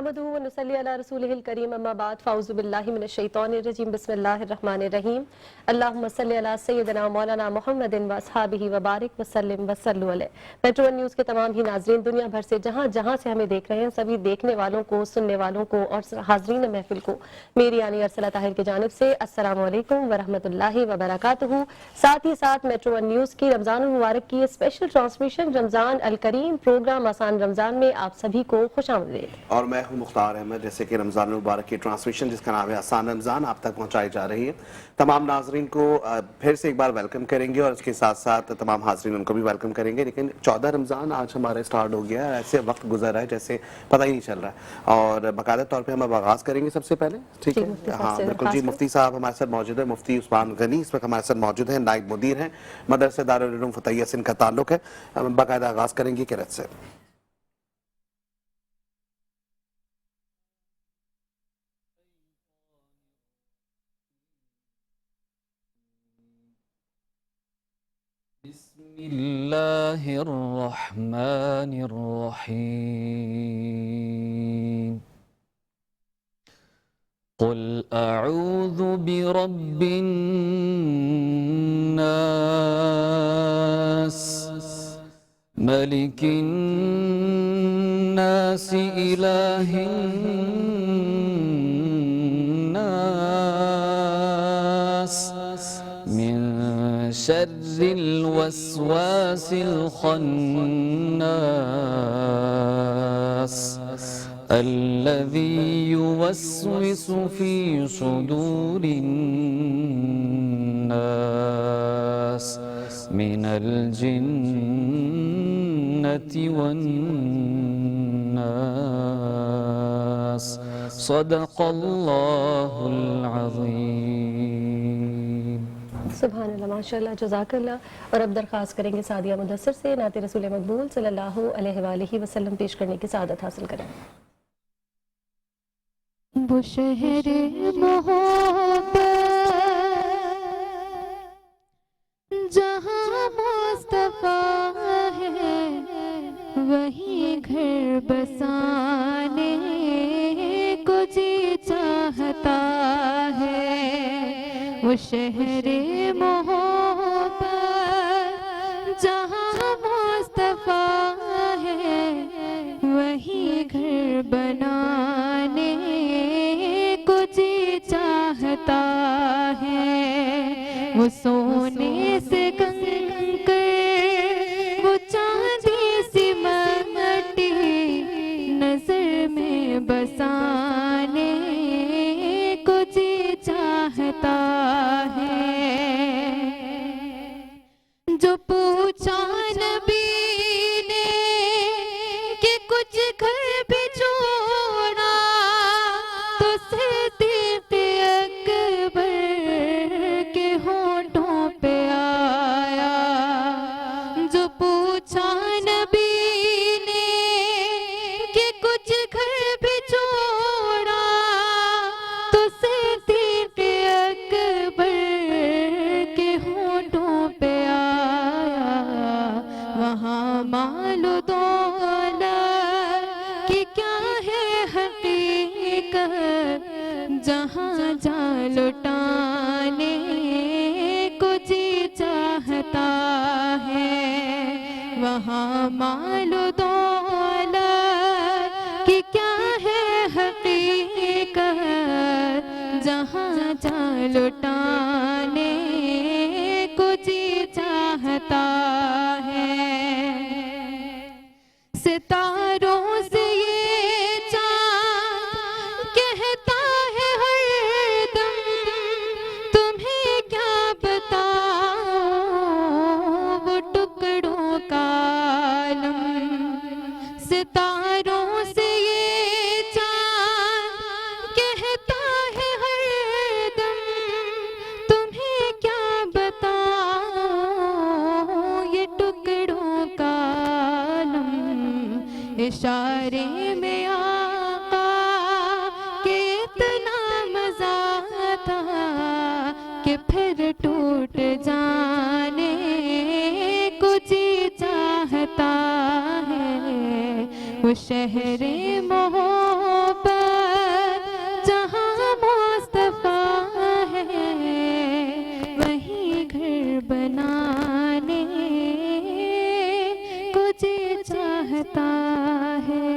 नहमदुहु व नुसल्ली अला रसूलिहिल करीम अम्मा बाद फ़ाउज़ु बिल्लाहि मिनश शैतानिर रजीम बिस्मिल्लाहिर रहमानिर रहीम अल्लाहुम्मा सल्लि अला सय्यिदिना मौलाना मुहम्मदिन व अस्हाबिही व बारिक व सल्लिम व सल्लु अलैहि। मेट्रो वन न्यूज़ के तमाम ही नाज़रीन दुनिया भर से जहाँ जहाँ से हमें देख रहे हैं सभी देखने वालों को, सुनने वालों को और हाज़रीन महफिल को मेरी यानी अरसला ताहिर की जानिब से अस्सलामु अलैकुम व रहमतुल्लाहि व बरकातुहू। साथ ही साथ मेट्रो वन न्यूज़ की रमज़ान मुबारक की स्पेशल ट्रांसमिशन रमज़ान अल करीम प्रोग्राम आसान रमज़ान में आप सभी को खुशामदीद। और मैं हूं मुख्तार अहमद। जैसे कि रमज़ान मुबारक की ट्रांसमिशन जिसका नाम है आसान रमज़ान आप तक पहुंचाई जा रही है। तमाम नाजरीन को फिर से एक बार वेलकम करेंगे और इसके साथ साथ तमाम हाजरीन उनको भी वेलकम करेंगे। लेकिन 14 रमज़ान आज हमारे स्टार्ट हो गया है, ऐसे वक्त गुजर रहा है जैसे पता ही नहीं चल रहा है। और बाकायदा तौर पर हम अब आगाज़ करेंगे सबसे पहले, ठीक है? हाँ बिल्कुल जी। मुफ्ती साहब हमारे साथ मौजूद है, मुफ्ती उस्मान गनी इस वक्त हमारे साथ मौजूद है, नायब मुदीर हैं, मदरसे दारुल उलूम फतहिया से इनका ताल्लुक है। हम बाकायदा आगाज़ करेंगे किरत से। बिस्मिल्लाहिर्रहमानिर्रहीम। क़ुल अऊज़ु बिरब्बिन नास मलिकिन नास इलाहिन नास मिन शर्रिल वस्वासिल खन्नास अल्लज़ी युवस्विसु फ़ी सुदूरिन नास मिनल जिन्नति वन नास। सदक़ल्लाहुल अज़ीम। सुभानअल्लाह, माशाअल्लाह, जज़ाकल्लाह। और अब दरख्वास्त करेंगे सादिया मुदस्सिर से नाते रसूल मकबूल सल्लल्लाहु अलैहि वसल्लम पेश करने की सादत हासिल करें। वो शहरे मोहब्बत जहाँ मुस्तफा है वही घर बसाने को जी चाहता है। वो शहरे मोहब्बत जहाँ मुस्तफा है वही घर बनाने को जी चाहता है। वो सोने से कंकर वो चांदी सी मट्टी नजर में बसाने को जी चाहता है। जो पूछा नबी ने कि कुछ घर भी छोड़ा तो सिद्दीक़ अकबर के होठों पे आया। जो पूछा नबी ने कि कुछ घर भी छोड़ा तो सिद्दीक़ अकबर के होठों पे आया। वहाँ मालो दौलत कि क्या है हकीकत जहाँ जा लुटाने को जी चाहता है। वहाँ मालो दौलत कि क्या है हकीकत जहाँ जा लुटाने को जी चाहता है। सितारों से ये चाँद कहता है हरदम तुम्हें क्या बताऊं वो टुकड़ों का आलम। सितारों से ये चाँद कहता है हरदम तुम्हें क्या बताऊं ये टुकड़ों का आलम। इशारे में आका के इतना मजा था कि फिर टूट जाने को जी चाहता है। वो शहरे मोहब्बत रहता है।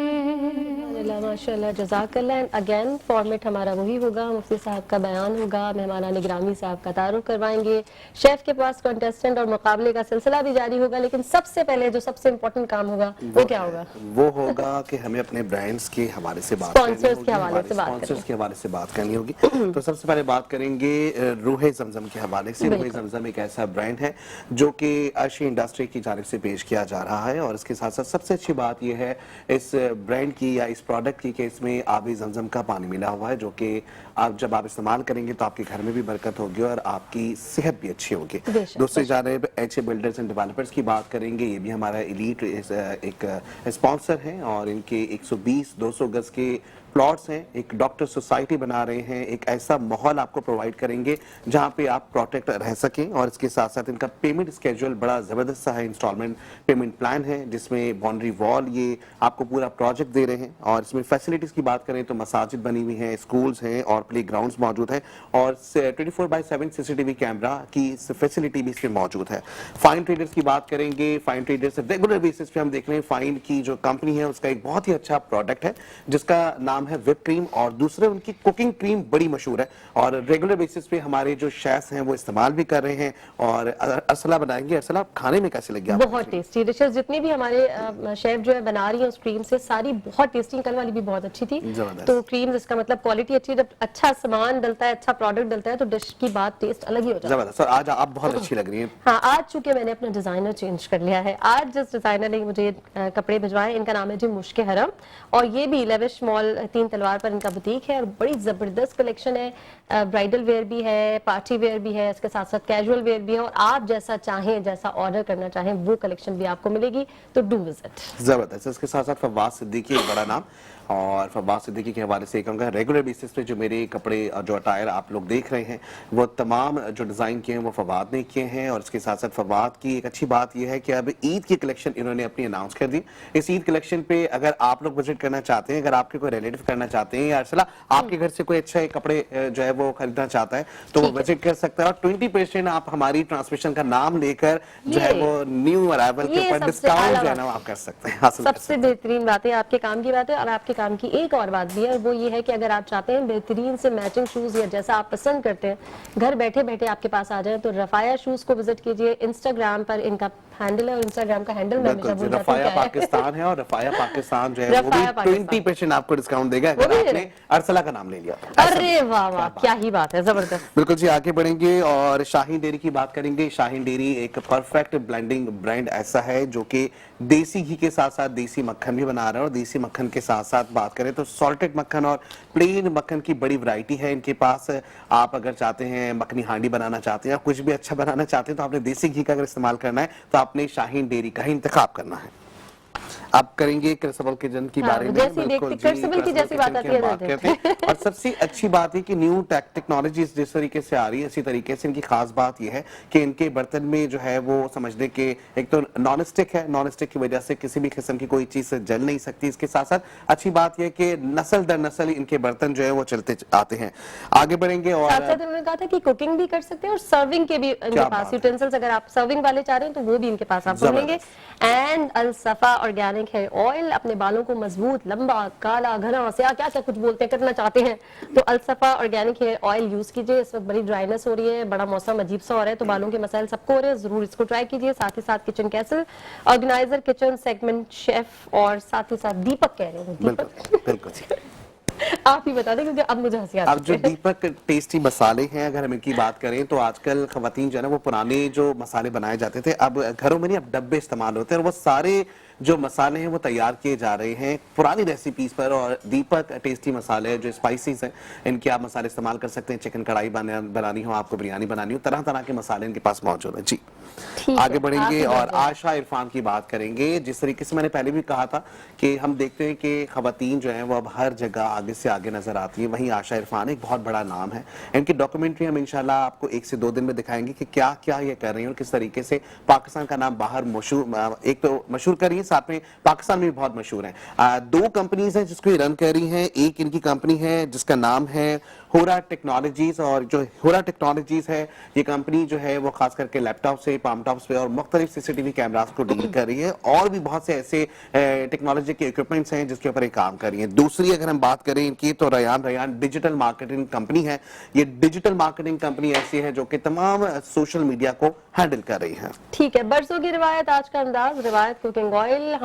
माशाल्लाह जज़ाकल्लाह। एंड अगेन फॉर्मेट हमारा वही होगा, मुफ्ती साहब का बयान होगा, मेहमानान गिरामी साहब का तारुफ करवाएंगे, शेफ के पास कंटेस्टेंट और मुकाबले का सिलसिला भी जारी होगा। लेकिन सबसे पहले जो सबसे इम्पोर्टेंट काम होगा वो क्या होगा? वो होगा कि हमें अपने ब्रांड्स के हवाले से बात स्पॉन्सर्स के हवाले से बात स्पॉन्सर्स के हवाले से बात करनी होगी। तो सबसे पहले बात करेंगे रूहे जमजम के हवाले से। रूहे जमजम एक ऐसा ब्रांड है जो कि अर्शी इंडस्ट्री की जानिब से पेश किया जा रहा है, और इसके साथ साथ सबसे अच्छी बात यह है इस ब्रांड की या इस प्रोडक्ट की कि इसमें आबी जमजम का पानी मिला हुआ है, जो कि आप जब आप इस्तेमाल करेंगे तो आपके घर में भी बरकत होगी और आपकी सेहत भी अच्छी होगी। दूसरी जानिब एच बिल्डर्स एंड डेवलपर्स की बात करेंगे, ये भी हमारा एलीट एक स्पॉन्सर है और इनके 120-200 गज के प्लॉट्स हैं, एक डॉक्टर सोसाइटी बना रहे हैं, एक ऐसा माहौल आपको प्रोवाइड करेंगे जहां पे आप प्रोटेक्ट रह सकें। और इसके साथ साथ इनका पेमेंट स्केड्यूल बड़ा ज़बरदस्त सा है, इंस्टॉलमेंट पेमेंट प्लान है जिसमें बाउंड्री वॉल ये आपको पूरा प्रोजेक्ट दे रहे हैं। और इसमें फैसिलिटीज़ की बात करें तो मसाजिद बनी हुई हैं, स्कूल्स हैं और प्ले ग्राउंड्स मौजूद हैं, और 24/7 CCTV कैमरा की फैसिलिटी भी इसमें मौजूद है। फाइन ट्रेडर्स की बात करेंगे, फाइन ट्रेडर्स रेगुलर बेसिस पे हम देख रहे हैं फाइन की जो कंपनी है उसका एक बहुत ही अच्छा प्रोडक्ट है जिसका नाम है विप क्रीम, और दूसरे उनकी कुकिंग क्रीम बड़ी मशहूर है और रेगुलर बेसिस पे हमारे जो शेफ्स हैं वो इस्तेमाल भी कर रहे हैं। और अरसला बनाएंगे, अरसला खाने में कैसे लगी आपको? बहुत टेस्टी डिशेस जितनी भी हमारे शेफ जो है बना रही है उस क्रीम से सारी बहुत टेस्टी। कल वाली भी बहुत अच्छी थी। तो क्रीम जिसका मतलब क्वालिटी अच्छी, जब अच्छा सामान डलता है, अच्छा प्रोडक्ट डलता है तो डिश की बात टेस्ट अलग ही हो जाता है। जबरदस्त। आज आप बहुत अच्छी लग रही हैं। हाँ, आज चूंकि मैंने अपना डिजाइनर चेंज कर लिया है, आज जिस डिजाइनर ने मुझे कपड़े भिजवाए इनका नाम है जी मुश्क हरम, और ये भी लेविश मॉल 3 तलवार पर इनका बुटीक है और बड़ी जबरदस्त कलेक्शन है। ब्राइडल वेयर भी है, पार्टी वेयर भी है, इसके साथ साथ कैजुअल वेयर भी है, और आप जैसा चाहें, जैसा ऑर्डर करना चाहें वो कलेक्शन भी आपको मिलेगी, तो डू विजिट। जबरदस्त। इसके साथ साथ फवाद सिद्दीकी एक बड़ा नाम, और फवाद सिद्दीकी के हवाले से कहूँगा रेगुलर बेसिस पे जो मेरे कपड़े और जो अटायर आप लोग देख रहे हैं वो तमाम जो डिज़ाइन किए हैं वो फवाद ने किए हैं। और इसके साथ साथ फवाद की एक अच्छी बात यह है कि अब ईद की कलेक्शन इन्होंने अपनी अनाउंस कर दी। इस ईद कलेक्शन पे अगर आप लोग विजिट करना चाहते हैं, अगर आपके कोई रिलेटिव करना चाहते हैं या अरसला आपके घर से कोई अच्छे कपड़े जो है वो खरीदना चाहता है तो वो विजिट कर सकता है। और 20% आप हमारी ट्रांसमिशन का नाम लेकर जो है वो न्यू अराइवल के ऊपर डिस्काउंट जो है ना आप कर सकते हैं। सबसे बेहतरीन बात है, आपके काम की बात है। और आपके काम की एक और बात भी है, वो ये है कि अगर आप चाहते हैं बेहतरीन से मैचिंग शूज या जैसा आप पसंद करते हैं घर बैठे बैठे आपके पास आ जाए, तो रफाया शूज को विजिट कीजिए। इंस्टाग्राम पर इनका हैंडल है और इंस्टाग्राम का हैंडल मैं हमेशा भूल जाती हूं, रफाया पाकिस्तान है, और रफाया पाकिस्तान जो है वो भी 20% आपको डिस्काउंट देगा अगर आपने अरसला का नाम ले लिया। अरे वाह वाह, क्या ही बात है, जबरदस्त। बिल्कुल जी, आगे बढ़ेंगे और शाहीन डेयरी की बात करेंगे। शाहीन डेयरी एक परफेक्ट ब्लेंडिंग ब्रांड ऐसा है जो कि देसी घी के साथ साथ देसी मक्खन भी बना रहा है, और देसी मक्खन के साथ साथ बात करें तो सॉल्टेड मक्खन और प्लेन मक्खन की बड़ी वैरायटी है इनके पास। आप अगर चाहते हैं मखनी हांडी बनाना चाहते हैं या कुछ भी अच्छा बनाना चाहते हैं तो आपने देसी घी का अगर इस्तेमाल करना है तो आपने शाहीन डेयरी का ही इंतखाब करना है। आप करेंगे क्रसबल किचन की बारे में, बिल्कुल क्रसबल की जैसी बात आती है। और सबसे अच्छी बात है कि न्यू टेक्नोलॉजी जिस तरीके से आ रही है इसी तरीके से इनकी खास बात यह है कि इनके बर्तन में जो है वो समझने के एक तो नॉन स्टिक है, नॉन स्टिक की वजह से किसी भी किस्म की कोई चीज जल नहीं सकती। इसके साथ साथ अच्छी बात यह कि नस्ल दर नस्ल इनके बर्तन जो है वो चलते आते हैं। आगे बढ़ेंगे और साथ साथ उन्होंने कहा था कि कुकिंग भी कर सकते हैं और सर्विंग के भी इनके पास यूटेंसिल्स, अगर आप सर्विंग वाले चाह रहे हैं तो वो भी इनके पास आपको मिलेंगे। एंड अल-सफा ऑर्गेनिक हेयर ऑयल, अपने बालों को मजबूत, लंबा, काला, घना, स्याह, क्या क्या कुछ बोलते हैं, करना चाहते हैं तो अल-सफा ऑर्गेनिक हेयर ऑयल यूज कीजिए। इस वक्त बड़ी ड्राइनेस हो रही है, बड़ा मौसम अजीब सा हो रहा है, तो बालों के मसाइल सबको हो रहे हैं, जरूर इसको ट्राई कीजिए। साथ ही साथ kitchen castle, organiser, kitchen segment chef, और साथ ही साथ दीपक कह रहे हैं। बिल्कुल आप ही बता दें क्योंकि अब मुझे हंसी आ रही है। अब जो दीपक टेस्टी मसाले हैं, अगर हम इनकी बात करें तो आजकल खवातीन जो है ना वो पुराने जो मसाले बनाए जाते थे अब घरों में नहीं, अब डब्बे इस्तेमाल होते हैं और वो सारे जो मसाले हैं वो तैयार किए जा रहे हैं पुरानी रेसिपीज पर। और दीपक टेस्टी मसाले जो स्पाइसीज हैं इनके आप मसाले इस्तेमाल कर सकते हैं। चिकन कढ़ाई बनानी हो, आपको बिरयानी बनानी हो, तरह तरह के मसाले इनके पास मौजूद हैं। जी आगे बढ़ेंगे और आशा इरफान की बात करेंगे। जिस तरीके से मैंने पहले भी कहा था कि हम देखते हैं कि खवातीन जो है वो अब हर जगह आगे से आगे नजर आती है, वहीं आशा इरफान एक बहुत बड़ा नाम है। इनकी डॉक्यूमेंट्री हम इंशाल्लाह आपको 1 से 2 दिन में दिखाएंगे कि क्या क्या ये कर रही है और किस तरीके से पाकिस्तान का नाम बाहर मशहूर, एक तो मशहूर कर रही है, साथ में पाकिस्तान में भी बहुत मशहूर है। 2 कंपनीज हैं जिसको ये रन कर रही हैं। एक इनकी कंपनी है जिसका नाम है होरा टेक्नोलॉजीज। और जो होरा टेक्नोलॉजीज है ये कंपनी जो है वो खास करके लैपटॉप से, पाम टॉप्स पे और मुख्तलिफ सीसीटीवी कैमरास को डील कर रही है, और भी बहुत से ऐसे टेक्नोलॉजी के इक्विपमेंट्स हैं जिसके ऊपर ये काम कर रही है। दूसरी अगर हम बात करें इनकी तो रयान डिजिटल मार्केटिंग कंपनी है। ये डिजिटल मार्केटिंग कंपनी ऐसी है जो कि तमाम सोशल मीडिया को हैंडल कर रही है। ठीक है, बरसों की रिवायत, आज का अंदाज, रिवायत कुकिंग ऑयल।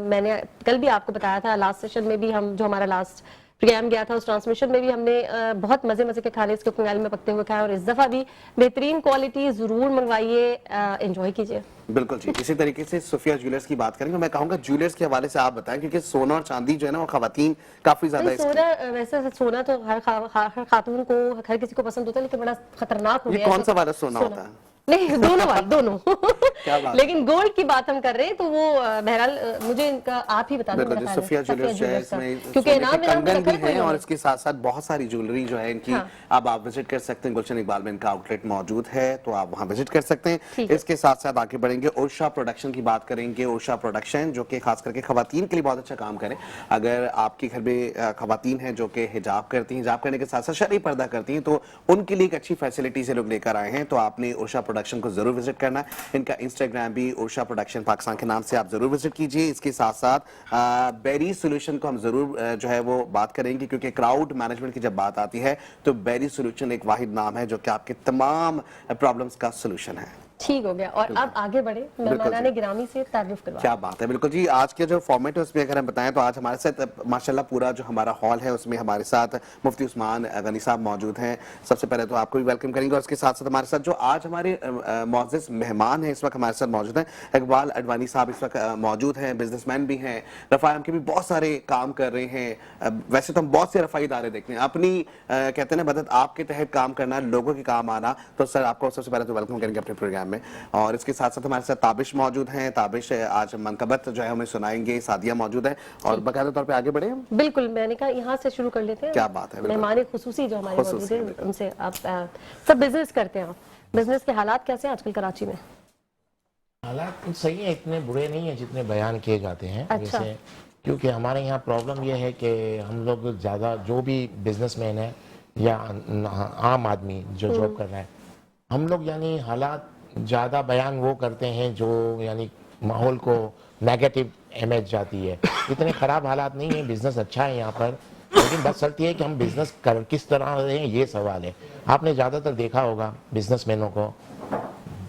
मैंने कल भी आपको बताया था, लास्ट सेशन में भी हम, जो हमारा लास्ट प्रोग्राम गया था उस ट्रांसमिशन में भी हमने बहुत मजे मजे के खाने इस कुकिंग ऑयल में पकते हुए खाए, और इस दफा भी बेहतरीन क्वालिटी जरूर मंगवाइए, एंजॉय कीजिए। बिल्कुल जी। इसी तरीके से सुफिया ज्वेलर्स की बात करेंगे। मैं कहूंगा ज्वेलर्स के हवाले से आप बताएं, क्योंकि सोना और चांदी जो है ना वो खवातीन काफी ज्यादा सोना, वैसे सोना तो हर खातून को, हर किसी को पसंद होता है, लेकिन बड़ा खतरनाक हो गया है। कौन सा वाला सोना होता है? नहीं, दोनों वाले, दोनों। क्या बात? लेकिन गोल्ड की बात हम कर रहे हैं, तो वो बहरहाल मुझे इनका आप ही बता दें। सुफिया ज्वेलर्स जो है इसमें क्योंकि इनाम कंगन भी है, और इसके साथ साथ बहुत सारी ज्वेलरी जो है इनकी। हाँ। अब आप विजिट कर सकते हैं, गुलशन इकबाल में इनका आउटलेट मौजूद है, तो आप वहां विजिट कर सकते हैं। इसके साथ साथ आगे बढ़ेंगे, ओशा प्रोडक्शन की बात करेंगे। ओशा प्रोडक्शन जो कि खास करके खवातीन के लिए बहुत अच्छा काम करें। अगर आपकी घर में खवातीन है जो कि हिजाब करती हैं, हिजाब करने के साथ साथ शरई पर्दा करती हैं, तो उनके लिए एक अच्छी फैसिलिटी से लोग लेकर आए हैं, तो आपने ओशा प्रोडक्शन को जरूर विजिट करना है। इनका इंस्टाग्राम भी ओशा प्रोडक्शन पाकिस्तान के नाम से आप जरूर विजिट कीजिए। इसके साथ साथ बेरी सोल्यूशन को हम जरूर जो है वो बात करेंगे, क्योंकि क्राउड मैनेजमेंट की जब बात आती है तो बेरी सोल्यूशन एक वाहिद नाम है जो कि आपके तमाम प्रॉब्लम्स का सोल्यूशन है। ठीक हो गया, और अब आगे बढ़े, मेहमानाने गिरामी से तारुफ करवा। क्या बात है। बिल्कुल जी। आज के जो फॉर्मेट है उसमें अगर हम बताएं तो आज हमारे साथ माशाल्लाह पूरा जो हमारा हॉल है उसमें हमारे साथ मुफ्ती उस्मान गनी साहब मौजूद हैं। सबसे पहले तो आपको भी वेलकम करेंगे, और उसके साथ साथ हमारे साथ जो आज हमारे मौजूद मेहमान हैं इस वक्त हमारे साथ मौजूद हैं, इकबाल अडवाणी साहब इस वक्त मौजूद हैं, बिजनेसमैन भी हैं, रफ़ाए के भी बहुत सारे काम कर रहे हैं। वैसे तो हम बहुत से रफ़ाई इदारे देखते हैं, अपनी कहते हैं ना मदद आपके तहत काम करना, लोगों के काम आना, तो सर आपको सबसे पहले तो वेलकम करेंगे अपने प्रोग्राम में। और इसके साथ साथ हमारे साथ ताबिश मौजूद हैं। ताबिश आज मनकबत जो है हमें सुनाएंगे, सादिया मौजूद है, और बाकायदा तौर पे आगे बढ़े हम। बिल्कुल, मैंने कहा यहाँ से शुरू कर लेते हैं। क्या बात है। मेहमान खुसूसी जो हमारे मौजूद हैं, उनसे आप सब बिजनेस करते हैं, आप बिजनेस के हालात कैसे हैं आजकल कराची में? हालात सही है, इतने बुरे नहीं है जितने बयान किए जाते हैं। अच्छा। जैसे क्योंकि हमारे यहाँ प्रॉब्लम यह है कि हम लोग ज़्यादा, जो भी बिजनेसमैन है या आम आदमी जो जॉब कर रहा है, हम लोग यानी हालात ज़्यादा बयान वो करते हैं जो यानी माहौल को नेगेटिव इमेज जाती है। इतने ख़राब हालात नहीं है, बिज़नेस अच्छा है यहाँ पर, लेकिन बस शर्त ये है कि हम बिज़नेस कर किस तरह रहे हैं, ये सवाल है। आपने ज़्यादातर देखा होगा बिजनेसमैनों को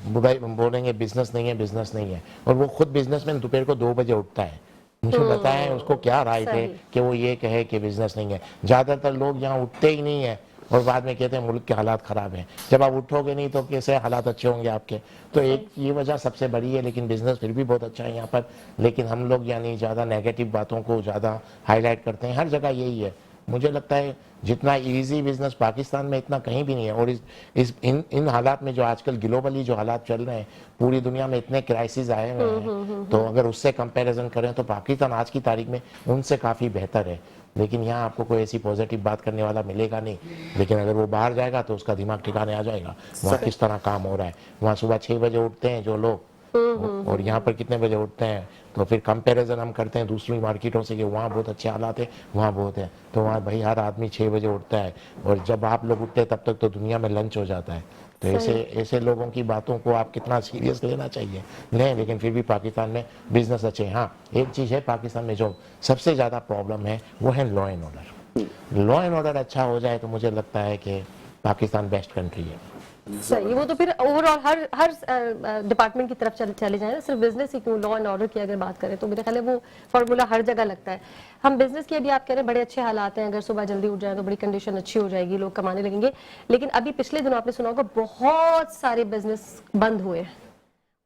बोलेंगे बिजनेस नहीं है, बिजनेस नहीं है, और वो खुद बिजनेसमैन दोपहर को 2 बजे उठता है। मुझे बताएं उसको क्या राइट है कि वो ये कहे कि बिजनेस नहीं है। ज़्यादातर लोग यहाँ उठते ही नहीं है और बाद में कहते हैं मुल्क के हालात ख़राब हैं। जब आप उठोगे नहीं तो कैसे हालात अच्छे होंगे आपके? तो एक ये वजह सबसे बड़ी है, लेकिन बिज़नेस फिर भी बहुत अच्छा है यहाँ पर। लेकिन हम लोग यानी ज़्यादा नेगेटिव बातों को ज़्यादा हाईलाइट करते हैं, हर जगह यही है। मुझे लगता है जितना इजी बिजनेस पाकिस्तान में इतना कहीं भी नहीं है, और इन हालात में जो आजकल ग्लोबली जो हालात चल रहे हैं, पूरी दुनिया में इतने क्राइसिस आए हुए हैं, तो अगर उससे कंपैरिजन करें तो पाकिस्तान आज की तारीख में उनसे काफ़ी बेहतर है। लेकिन यहाँ आपको कोई ऐसी पॉजिटिव बात करने वाला मिलेगा नहीं, लेकिन अगर वो बाहर जाएगा तो उसका दिमाग ठिकाने आ जाएगा, वहाँ किस तरह काम हो रहा है। वहाँ सुबह 6 बजे उठते हैं जो लोग, और यहाँ पर कितने बजे उठते हैं, तो फिर कंपैरिजन हम करते हैं दूसरी मार्केटों से कि वहाँ बहुत अच्छे हालात है, वहाँ बहुत है। तो वहाँ भाई हर आदमी 6 बजे उठता है, और जब आप लोग उठते हैं तब तक तो दुनिया में लंच हो जाता है। तो ऐसे लोगों की बातों को आप कितना सीरियस लेना चाहिए लें, लेकिन फिर भी पाकिस्तान में बिजनेस अच्छे हैं। हाँ, एक चीज़ है पाकिस्तान में जो सबसे ज़्यादा प्रॉब्लम है वो है law and order. Law and order अच्छा हो जाए तो मुझे लगता है कि पाकिस्तान बेस्ट कंट्री है। सही, वो तो फिर ओवरऑल हर डिपार्टमेंट की तरफ चले जाए ना, सिर्फ बिजनेस ही क्यों, लॉ एंड ऑर्डर की अगर बात करें तो मेरे ख्याल है वो फार्मूला हर जगह लगता है। हम बिजनेस की अभी आप कह रहे हैं बड़े अच्छे हालात हैं, अगर सुबह जल्दी उठ जाए तो बड़ी कंडीशन अच्छी हो जाएगी, लोग कमाने लगेंगे। लेकिन अभी पिछले दिनों आपने सुना होगा बहुत सारे बिजनेस बंद हुए हैं,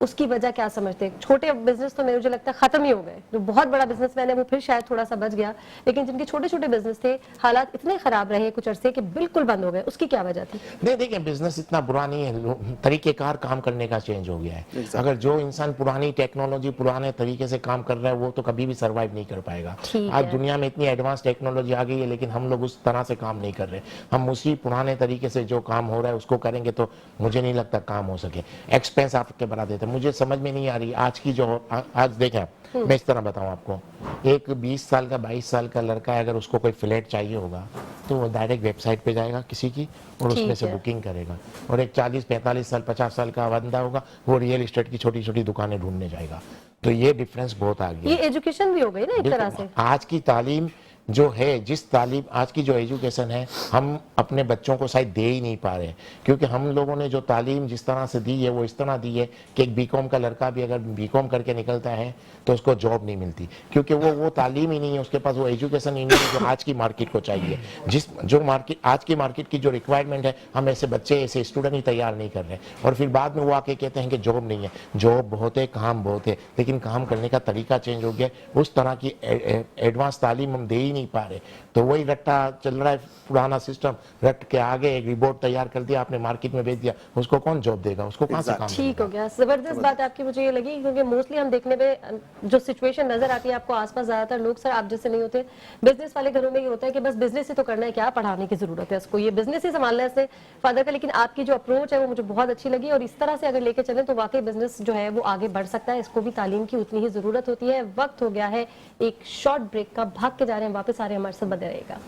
उसकी वजह क्या समझते हैं? छोटे बिजनेस तो मुझे लगता है खत्म ही हो गए। जो बहुत बड़ा बिजनेसमैन है वो फिर शायद थोड़ा सा बच गया, लेकिन जिनके छोटे छोटे बिजनेस थे हालात इतने खराब रहे कुछ अरसे कि बिल्कुल बंद हो गए, उसकी क्या वजह थी? नहीं, देखिए बिजनेस इतना बुरा नहीं है, तरीकेकार काम करने का चेंज हो गया है। अगर जो इंसान पुरानी टेक्नोलॉजी पुराने तरीके से काम कर रहा है वो तो कभी भी सर्वाइव नहीं कर पाएगा। आज दुनिया में इतनी एडवांस टेक्नोलॉजी आ गई है, लेकिन हम लोग उस तरह से काम नहीं कर रहे। हम उसी पुराने तरीके से जो काम हो रहा है उसको करेंगे तो मुझे नहीं लगता काम हो सके। एक्सपेंस आपके बढ़ा देते, मुझे समझ में नहीं आ रही आज की जो आज देखें, मैं इस तरह बताऊं आपको, एक 20 साल का 22 साल का लड़का है, अगर उसको कोई फ्लैट चाहिए होगा तो वो डायरेक्ट वेबसाइट पे जाएगा किसी की और उसमें ठीक से है। बुकिंग करेगा। और एक 40-45 साल 50 साल का बंदा होगा वो रियल इस्टेट की छोटी छोटी दुकानें ढूंढने जाएगा। तो ये डिफरेंस बहुत आ गया ये है। एजुकेशन भी हो गई ना एक तरह देखो, से। आज की तालीम जो है, जिस तालीम आज की जो एजुकेशन है, हम अपने बच्चों को शायद दे ही नहीं पा रहे हैं, क्योंकि हम लोगों ने जो तालीम जिस तरह से दी है वो इस तरह दी है कि एक बीकॉम का लड़का भी अगर बीकॉम करके निकलता है तो उसको जॉब नहीं मिलती, क्योंकि वो तालीम ही नहीं है, उसके पास वो एजुकेशन ही नहीं है जो आज की मार्केट को चाहिए। जो मार्केट आज की मार्केट की जो रिक्वायरमेंट है, हम ऐसे बच्चे ऐसे स्टूडेंट ही तैयार नहीं कर रहे। और फिर बाद में वो आके कहते हैं कि जॉब नहीं है। जॉब बहुत है, काम बहुत है, लेकिन काम करने का तरीका चेंज हो गया। उस तरह की एडवांस तालीम हम दे ही नहीं पा रहे। तो वही रट्टा चल रहा है, पुराना सिस्टम, रट के आगे एक रिपोर्ट तैयार कर दिया आपने, मार्केट में बेच दिया, उसको कौन जॉब देगा, उसको कहां से काम ठीक हो गया। जबरदस्त बात आपकी मुझे ये लगी, क्योंकि मोस्टली हम देखने में जो सिचुएशन नजर आती है आपको आसपास, ज्यादातर लोग सर आप जैसे नहीं होते, बिजनेस वाले घरों में ये होता है कि बस बिजनेस ही तो करना है, क्या पढ़ाने की जरूरत है उसको, ये बिजनेस ही संभालना है इससे फादर का। लेकिन आपकी जो अप्रोच है वो मुझे बहुत अच्छी लगी, और इस तरह से अगर लेके चले तो वाकई बिजनेस जो है वो आगे बढ़ सकता है। इसको भी तालीम की उतनी ही जरूरत होती है। वक्त हो गया है एक शॉर्ट ब्रेक का, भाग के जा रहे हैं, वापस आ रहे हैं, हमारे साथ बने रहेगा।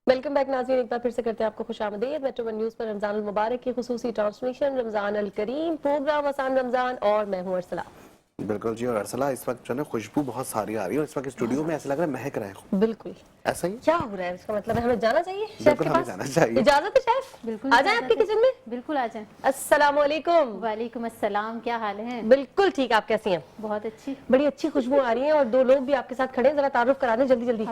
वेलकम बैक नाज़रीन, एक बार फिर से करते हैं आपको खुशामदीद। मेट्रो वन न्यूज़ पर रमजान मुबारक की खुसूसी ट्रांसमिशन, रमजान अल करीम, प्रोग्राम आसान रमजान, और मैं हूं अरसला। बिल्कुल जी। और अरसला, इस वक्त जो है ना खुशबू बहुत सारी आ रही है और इस वक्त स्टूडियो में ऐसा लग रहा है महक रहे हो। बिल्कुल। ऐसा ही क्या हो रहा है, इसका मतलब है हमें जाना चाहिए शेफ बिल्कुल के हमें पास? जाना चाहिए। इजाजत है शेफ? बिल्कुल आ जाए आपके किचन में। बिल्कुल आ जाएं। अस्सलाम वालेकुम। वालेकुम अस्सलाम, क्या हाल है? बिल्कुल ठीक, आप कैसी हैं? बहुत अच्छी। बड़ी अच्छी खुशबू आ रही है और दो लोग भी आपके साथ खड़े हैं, जरा तारुफ करा दें जल्दी जल्दी।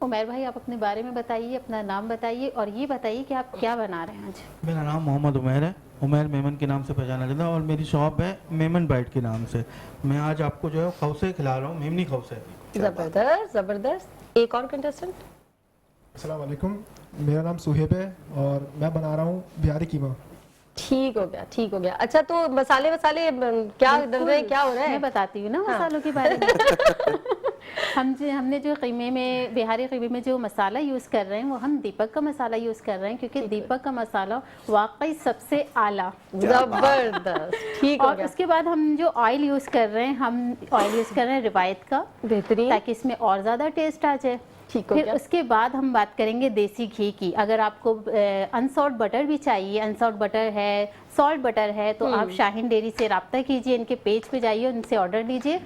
उमैर भाई, आप अपने बारे में बताइए, अपना नाम बताइए और ये बताइए कि आप क्या बना रहे हैं आज। मेरा नाम मोहम्मद उमैर है, उमैर मेमन के नाम से पहचाना जाता है, और मेरी शॉप है मेमन बाइट के नाम से। मैं आज आपको जो है खौसे खिला रहा हूँ, मेमनी खौसे। जबरदस्त जबरदस्त। एक और कंटेस्टेंट। अस्सलाम वालेकुम, मेरा नाम सुहेब है और मैं बना रहा हूँ बिहारी कीमा। ठीक हो गया, ठीक हो गया। अच्छा, तो मसाले वसाले क्या डल रहे हैं, क्या हो रहा है? मैं बताती हूँ ना मसालों के बारे में। हमने जो कीमे में, बिहारी कीमे में जो मसाला यूज़ कर रहे हैं वो हम दीपक का मसाला यूज़ कर रहे हैं, क्योंकि दीपक का मसाला वाकई सबसे आला। जबरदस्त, ठीक हो और गया। उसके बाद हम जो ऑयल यूज़ कर रहे हैं, हम ऑयल यूज़ कर रहे हैं रिवायत का, बेहतरीन, ताकि इसमें और ज़्यादा टेस्ट आ जाए। ठीक हो फिर गया। उसके बाद हम बात करेंगे देसी घी की। अगर आपको अनसॉल्ट बटर भी चाहिए, अनसॉल्ट बटर है, सॉल्ट बटर है, तो आप शाहीन डेयरी से रब्ता कीजिए, इनके पेज पे जाइए, उनसे ऑर्डर लीजिए।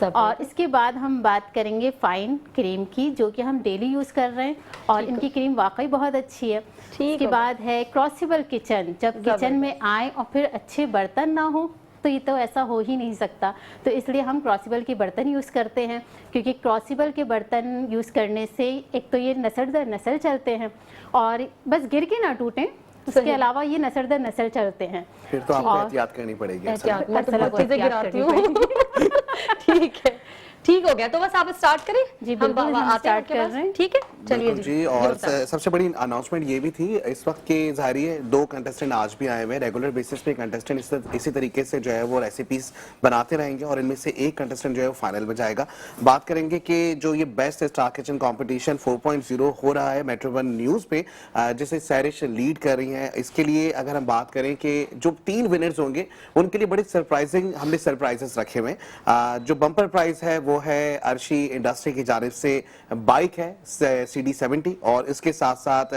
और इसके बाद हम बात करेंगे फाइन क्रीम की, जो कि हम डेली यूज़ कर रहे हैं, और इनकी क्रीम वाकई बहुत अच्छी है। इसके बाद है क्रॉसिबल किचन। जब किचन में आए और फिर अच्छे बर्तन ना हो तो ये तो ऐसा हो ही नहीं सकता, तो इसलिए हम क्रॉसिबल के बर्तन यूज़ करते हैं, क्योंकि क्रॉसिबल के बर्तन यूज़ करने से एक तो ये नस्ल दर नस्ल चलते हैं, और बस गिर के ना टूटें, उसके अलावा ये नस्ल दर नस्ल चलते हैं। फिर तो आपको एहतियात करनी पड़ेगी। एहतियात, मैं तो अरसला बहुत को चीजें एहतियात गिराती करनी हूँ। ठीक है, ठीक हो गया। तो बस आप स्टार्ट करें। जी बिल्कुल, हम आते हैं स्टार्ट आपके कर पास। रहे हैं। ठीक है, चलिए बिल्कुल जी। और सबसे बड़ी अनाउंसमेंट ये भी थी, इस वक्त के ज़ाहिर 2 कंटेस्टेंट आज भी आए हुए हैं। रेगुलर बेसिस पे कंटेस्टेंट इसी तरीके से जो है वो रेसिपीज बनाते रहेंगे और इनमें से एक कंटेस्टेंट जो है वो फाइनल में जाएगा। बात करेंगे कि जो ये बेस्ट स्टार किचन कंपटीशन 4.0 हो रहा है मेट्रो वन न्यूज़ पे, जिसे सैरिश लीड कर रही हैं, इसके लिए अगर हम बात करें कि जो 3 विनर्स होंगे उनके लिए बड़ी सरप्राइजिंग हमने सरप्राइजेस रखे हुए हैं। जो बम्पर प्राइज है वो है अर्शी इंडस्ट्री की जानिब से बाइक है CD70, और इसके साथ साथ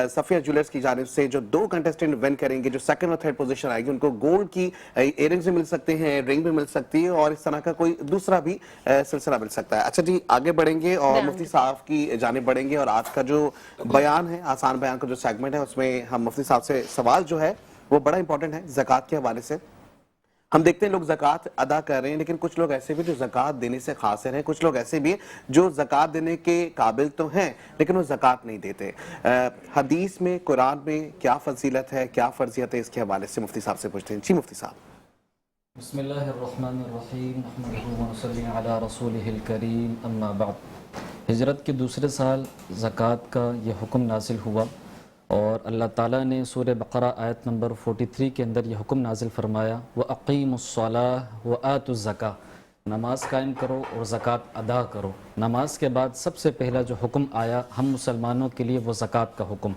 सफिया ज्वेलर्स की जानिब से जो 2 कंटेस्टेंट विन करेंगे, जो सेकंड और थर्ड पोजीशन आएगी, उनको गोल्ड की इयररिंग्स भी मिल सकते हैं, रिंग भी मिल सकती है, और इस तरह का कोई दूसरा भी सिलसिला मिल सकता है। अच्छा जी, आगे बढ़ेंगे और मुफ्ती साहब की जानिब बढ़ेंगे, और आज का जो बयान है, आसान बयान का जो सेगमेंट है, उसमें हम मुफ्ती साहब से सवाल जो है वो बड़ा इंपॉर्टेंट है ज़कात के हवाले से। हम देखते हैं लोग ज़कात अदा कर रहे हैं, लेकिन कुछ लोग ऐसे भी जो ज़कात देने से खासिर हैं, कुछ लोग ऐसे भी हैं जो ज़कात देने के काबिल तो हैं लेकिन वो ज़कात नहीं देते। हदीस में, कुरान में क्या फजीलत है, क्या फर्जियत है, इसके हवाले से मुफ्ती साहब से पूछते हैं। जी मुफ्ती साहब। बिस्मिल्लाहिर्रहमानिर्रहीम, नहमदुहु व नसल्ली अला रसूलिहिल करीम, अम्मा बाद। हिजरत के दूसरे साल ज़कात का ये हुक्म नाजिल हुआ, और अल्लाह ताला ने सूरह बकरा आयत नंबर 43 के अंदर यह हुक्म नाजिल फरमाया, व अक़ीमुस्सलाह व आतुज़्ज़का, नमाज कायम करो और ज़कात अदा करो। नमाज के बाद सबसे पहला जो हुक्म आया हम मुसलमानों के लिए वो ज़कात का हुक्म,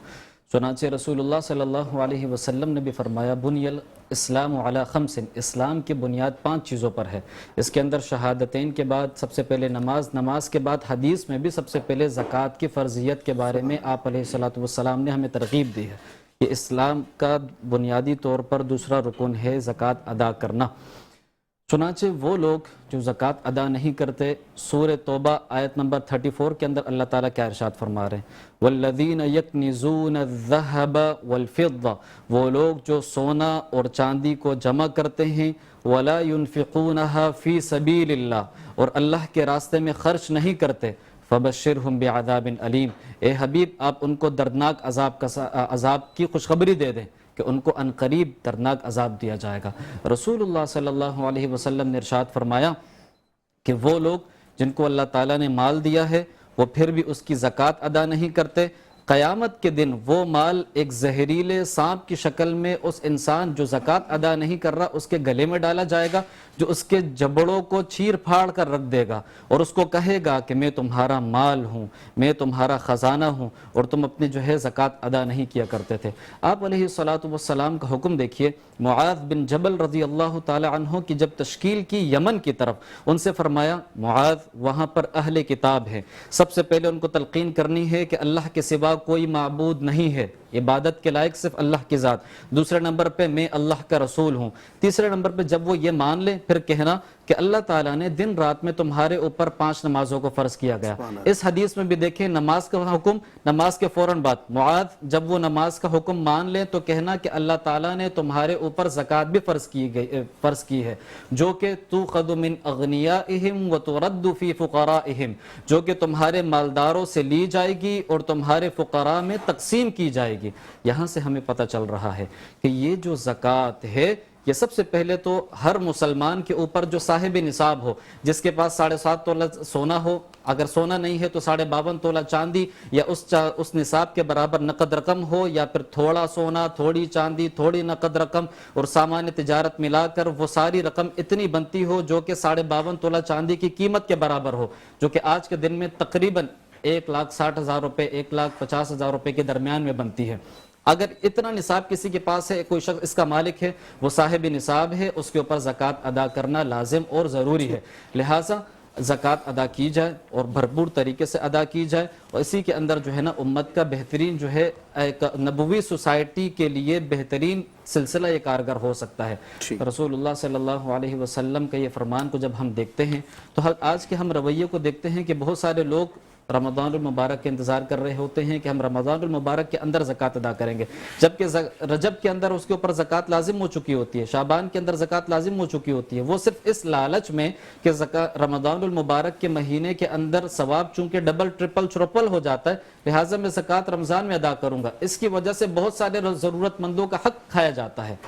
चुनांचे रसूलुल्लाह सल्लल्लाहु अलैहि वसल्लम ने भी फरमाया बुनियल इस्लाम अला खम्सिन, इस्लाम की बुनियाद 5 चीज़ों पर है। इसके अंदर शहादतैन के बाद सबसे पहले नमाज, नमाज के बाद हदीस में भी सबसे पहले ज़कात की फ़र्जियत के बारे में आप अलैहिस्सलातु वस्सलाम ने हमें तरगीब दी है कि इस्लाम का बुनियादी तौर पर दूसरा रुकन है ज़कात अदा करना। चुनांचे वो लोग जो ज़कात अदा नहीं करते, सूरह तौबा आयत नंबर 34 के अंदर अल्लाह ताला क्या इरशाद फरमा रहे हैं, वल्लज़ीन यक्निज़ून अज़्ज़हब वल्फ़िद्दा, वो लोग जो सोना और चांदी को जमा करते हैं, वला युनफ़िक़ूनहा फ़ी सबीलिल्लाह, और अल्लाह के रास्ते में खर्च नहीं करते, फ़बश्शिरहुम बिअज़ाबिन अलीम, ए हबीब आप उनको दर्दनाक अज़ाब की खुशखबरी दे दें कि उनको अनकरीब दर्दनाक अजाब दिया जाएगा। रसूलुल्लाह सल्लल्लाहु अलैहि वसल्लम ने इरशाद फरमाया कि वो लोग जिनको अल्लाह ताला ने माल दिया है वो फिर भी उसकी ज़कात अदा नहीं करते, क़यामत के दिन वो माल एक जहरीले सांप की शक्ल में उस इंसान जो ज़कात अदा नहीं कर रहा उसके गले में डाला जाएगा, जो उसके जबड़ों को चीर फाड़ कर रख देगा और उसको कहेगा कि मैं तुम्हारा माल हूँ, मैं तुम्हारा ख़जाना हूँ और तुम अपनी जो है ज़कात अदा नहीं किया करते थे। आप अलैहिस्सलातु वस्सलाम का हुक्म देखिए, मुआज़ बिन जबल रज़ी अल्लाह ताला अन्हु की जब तश्कील की यमन की तरफ, उनसे फरमाया मुआज़ वहाँ पर अहले किताब है, सबसे पहले उनको तलकीन करनी है कि अल्लाह के सिवा कोई माबूद नहीं है, इबादत के लायक सिर्फ अल्लाह की ज़ात, दूसरे नंबर पे मैं अल्लाह का रसूल हूँ, तीसरे नंबर पे जब वो ये मान ले फिर कहना कि अल्लाह ताला ने दिन रात में तुम्हारे ऊपर 5 नमाजों को फ़र्ज किया गया। इस हदीस में भी देखें नमाज का हुक्म, नमाज के फ़ौरन बाद मुआद जब वो नमाज का हुक्म मान ले तो कहना कि अल्लाह ताला ने तुम्हारे ऊपर ज़कात भी फ़र्ज की है, जो कि तुख़ज़ु मिन अग़नियाइहिम व तुरद्दु फ़ी फ़ुक़राइहिम, जो कि तुम्हारे मालदारों से ली जाएगी और तुम्हारे फ़ुक़रा में तक़सीम की जाएगी। यहाँ से हमें पता चल रहा है कि ये जो ज़कात है ये सबसे पहले तो हर मुसलमान के ऊपर जो साहिब निसाब हो, जिसके पास 7.5 तोला सोना हो, अगर सोना नहीं है तो 52.5 तोला चांदी या उस निसाब के बराबर नकद रकम हो, या फिर थोड़ा सोना, थोड़ी चांदी, थोड़ी नकद रकम और सामान्य तिजारत मिलाकर वो सारी रकम इतनी बनती हो जो कि 52.5 तोला चांदी की कीमत के बराबर हो, जो कि आज के दिन में तकरीबन 1,60,000 रुपये 1,50,000 रुपये के दरमियान में बनती है। अगर इतना निसाब किसी के पास है, कोई शख्स इसका मालिक है, वो साहिब निसाब है, उसके ऊपर ज़कात अदा करना लाजिम और ज़रूरी है। लिहाजा ज़कात अदा की जाए और भरपूर तरीके से अदा की जाए, और इसी के अंदर जो है ना उम्मत का बेहतरीन जो है एक नबवी सोसाइटी के लिए बेहतरीन सिलसिला ये कारगर हो सकता है। रसूलुल्लाह सल्लल्लाहु अलैहि वसल्लम का ये फरमान को जब हम देखते हैं तो आज के हम रवैये को देखते हैं कि बहुत सारे लोग रमज़ानुल मुबारक के इंतज़ार कर रहे होते हैं कि हम रमज़ानुल मुबारक के अंदर ज़कात अदा करेंगे, जबकि रजब के अंदर उसके ऊपर ज़कात लाजिम हो चुकी होती है, शाबान के अंदर ज़कात लाजिम हो चुकी होती है। वो सिर्फ इस लालच में कि रमज़ानुल मुबारक के महीने के अंदर सवाब चूँकि डबल ट्रिपल चौपल हो जाता है, लिहाजा मैं ज़कात रमज़ान में अदा करूँगा, इसकी वजह से बहुत सारे ज़रूरतमंदों का हक़ खाया जाता है।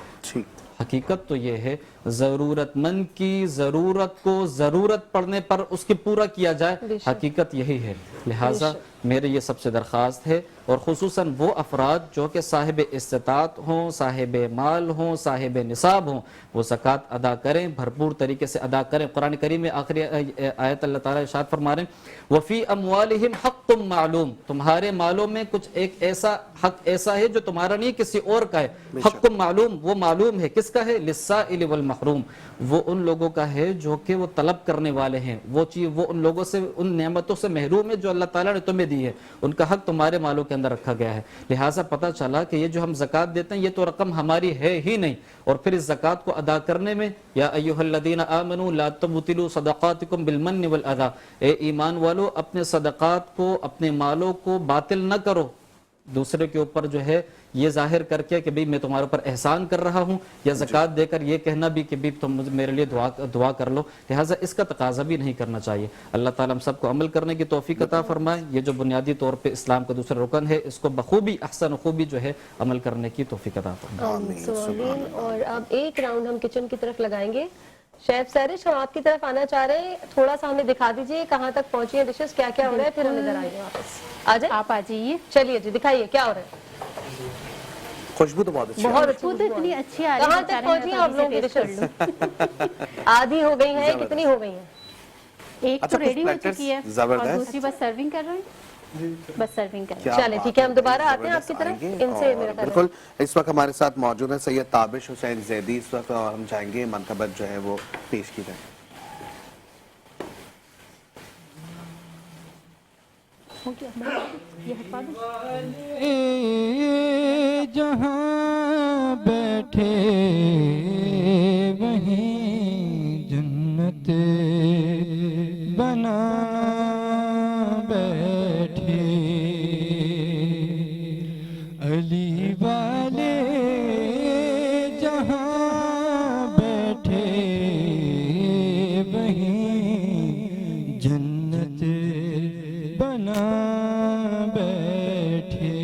हकीकत तो ये है ज़रूरतमंद की ज़रूरत को ज़रूरत पड़ने पर उसकी पूरा किया जाए, हकीकत यही है। लिहाजा मेरे ये सबसे दरख्वास्त है, और खुसूसन वो अफराद जो कि साहिब इस्तात हों, साहिब माल हों, साहिब निसाब हों, वो ज़कात अदा करें, भरपूर तरीके से अदा करें। कुरान करीम में आखिरी आयत अल्लाह ताला इरशाद फरमा रहे हैं वफ़ी अम्वालिहिम हक़्क़ुम मालूम, तुम्हारे मालों में कुछ एक ऐसा हक ऐसा है जो तुम्हारा नहीं किसी और का है। हक़्क़ुम मालूम, वो मालूम है किसका है, लिस्साइल वल महरूम, वो उन लोगों का है जो कि वो तलब करने वाले हैं, वो चीज़ वो उन लोगों से उन नेमतों से महरूम है जो अल्लाह ताला ने तुम्हें दी है, उनका हक तुम्हारे मालों के अंदर रखा गया है। लिहाजा पता चला कि ये जो हम ज़कात देते हैं ये तो रकम हमारी है ही नहीं, और फिर इस ज़कात को अदा करने में या अय्युहल्लज़ीना आमनू ला तुब्तिलू सदक़ातिकुम बिलमन्नि वल अज़ा, ए ईमान वालों अपने सदक़ात को, अपने मालों को बातिल न करो दूसरे के ऊपर जो है ये जाहिर करके कि भाई मैं तुम्हारे ऊपर एहसान कर रहा हूँ, या ज़कात देकर ये कहना भी कि भाई तुम मेरे लिए दुआ कर लो। लिहाजा इसका तकाजा भी नहीं करना चाहिए। अल्लाह ताला हम सबको अमल करने की तौफीक अता फरमाए। ये जो बुनियादी तौर पे इस्लाम का दूसरा रुकन है, इसको बखूबी अहसन खूबी जो है अमल करने की तौफीक अता फरमाए। और अब एक राउंड हम किचन की तरफ लगाएंगे। शेफ सरिश, हम आपकी तरफ आना चाह रहे हैं, थोड़ा सा हमें दिखा दीजिए कहाँ तक पहुंची है डिशेस, क्या क्या हो रहा है, फिर हम इधर आएंगे वापस। आ जाए, आप आ जाइए। चलिए जी, दिखाइए क्या हो रहा है। खुशबू तो बहुत अच्छी है। बहुत अच्छी खुद इतनी अच्छी आ रही है। कहाँ तक पहुंची आप लोगों की डिशेस? आधी हो गई है, कितनी हो गई है? एक तो रेडी हो चुकी है और दूसरी बस सर्विंग कर रहे हैं। बस सर्विंग करें। क्या चले बात ठीक है, हम दोबारा आते हैं जबरदस्त आपकी तरफ। आएंगे इनसे और मेरा ख्याल है। बिल्कुल इस वक्त हमारे साथ मौजूद है सैयद ताबिश हुसैन जैदी इस वक्त, और हम चाहेंगे मनकबत जो है वो पेश की जाए। जहाँ बैठे वहीं जन्नत बना बैठे, अली वाले जहाँ बैठे वहीं जन्नत बना बैठे।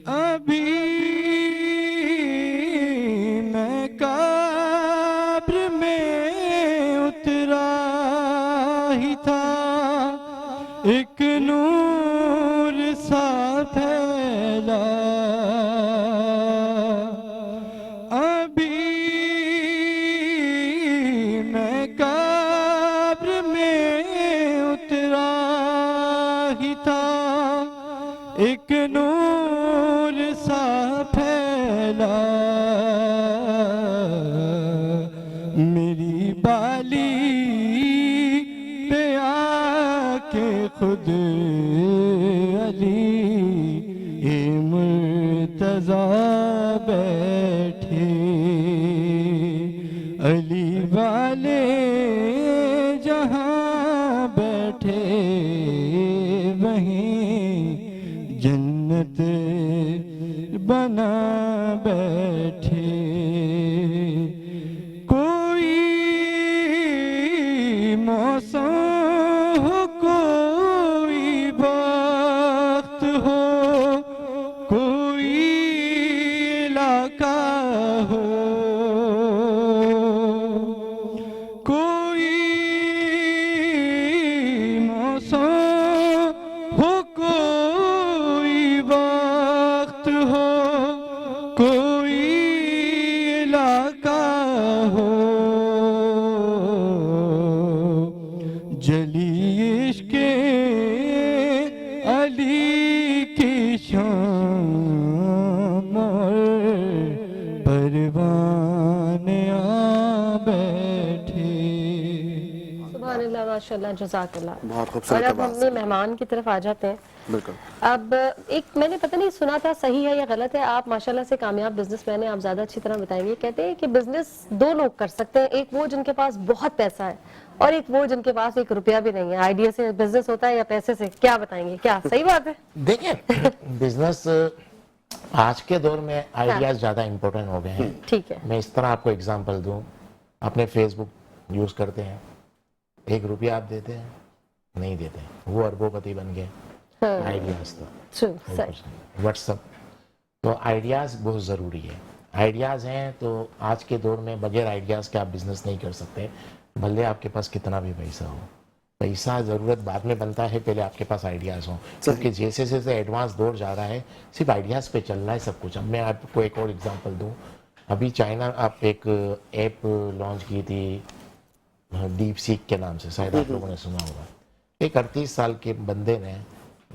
अभी मैं कब्र में उतरा ही था, एक नूर सा फैला। अभी मैं कब्र में उतरा ही था, एक नूर सा फैला। मेरी बाली पे आके खुद अली मुर्तज़ा बैठे, अली वाले जहाँ बैठे वहीं जन्नत बना बैठे। कोई मौसम हो, कोई वक्त हो, कोई इलाका हो, कोई मौसम हो, कोई वक्त हो, कोई इलाका हो, जली इश्क़े अली की शाम और परवाने आ बैठे। सुभान अल्लाह, माशाल्लाह, जज़ाकल्लाह। बहुत और खूबसूरत अब आवाज़ हमने मेहमान की तरफ आ जाते हैं। बिल्कुल। अब एक मैंने पता नहीं सुना था, सही है या गलत है, आप माशाल्लाह से कामयाब बिजनेसमैन हैं, आप ज्यादा अच्छी तरह बताएंगे। कहते हैं कि बिजनेस दो लोग कर सकते हैं, एक वो जिनके पास बहुत पैसा है और एक वो जिनके पास एक रुपया भी नहीं है। आइडिया से बिजनेस होता है या पैसे से, क्या बताएंगे, क्या सही बात है? देखिए बिजनेस आज के दौर में आइडियाज ज़्यादा इम्पोर्टेंट हो गए हैं। ठीक है। मैं इस तरह आपको एग्जांपल दूं, अपने फेसबुक यूज़ करते हैं, 1 रुपया आप देते हैं, नहीं देते, वो अरबोपति बन गए। आइडियाज तो ट्रू, सही। व्हाट्सअप, तो आइडियाज़ बहुत ज़रूरी है। आइडियाज़ हैं तो आज के दौर में बगैर आइडियाज़ के आप बिज़नेस नहीं कर सकते, भले आपके पास कितना भी पैसा हो। पैसा ज़रूरत बाद में बनता है, पहले आपके पास आइडियाज़ हों, क्योंकि जैसे जैसे एडवांस दौर जा रहा है सिर्फ आइडियाज़ पे चल रहा है सब कुछ। अब मैं आपको एक और एग्जांपल दूं, अभी चाइना आप एक ऐप लॉन्च की थी डीप सीक के नाम से, शायद आप लोगों ने सुना होगा। एक 38 साल के बंदे ने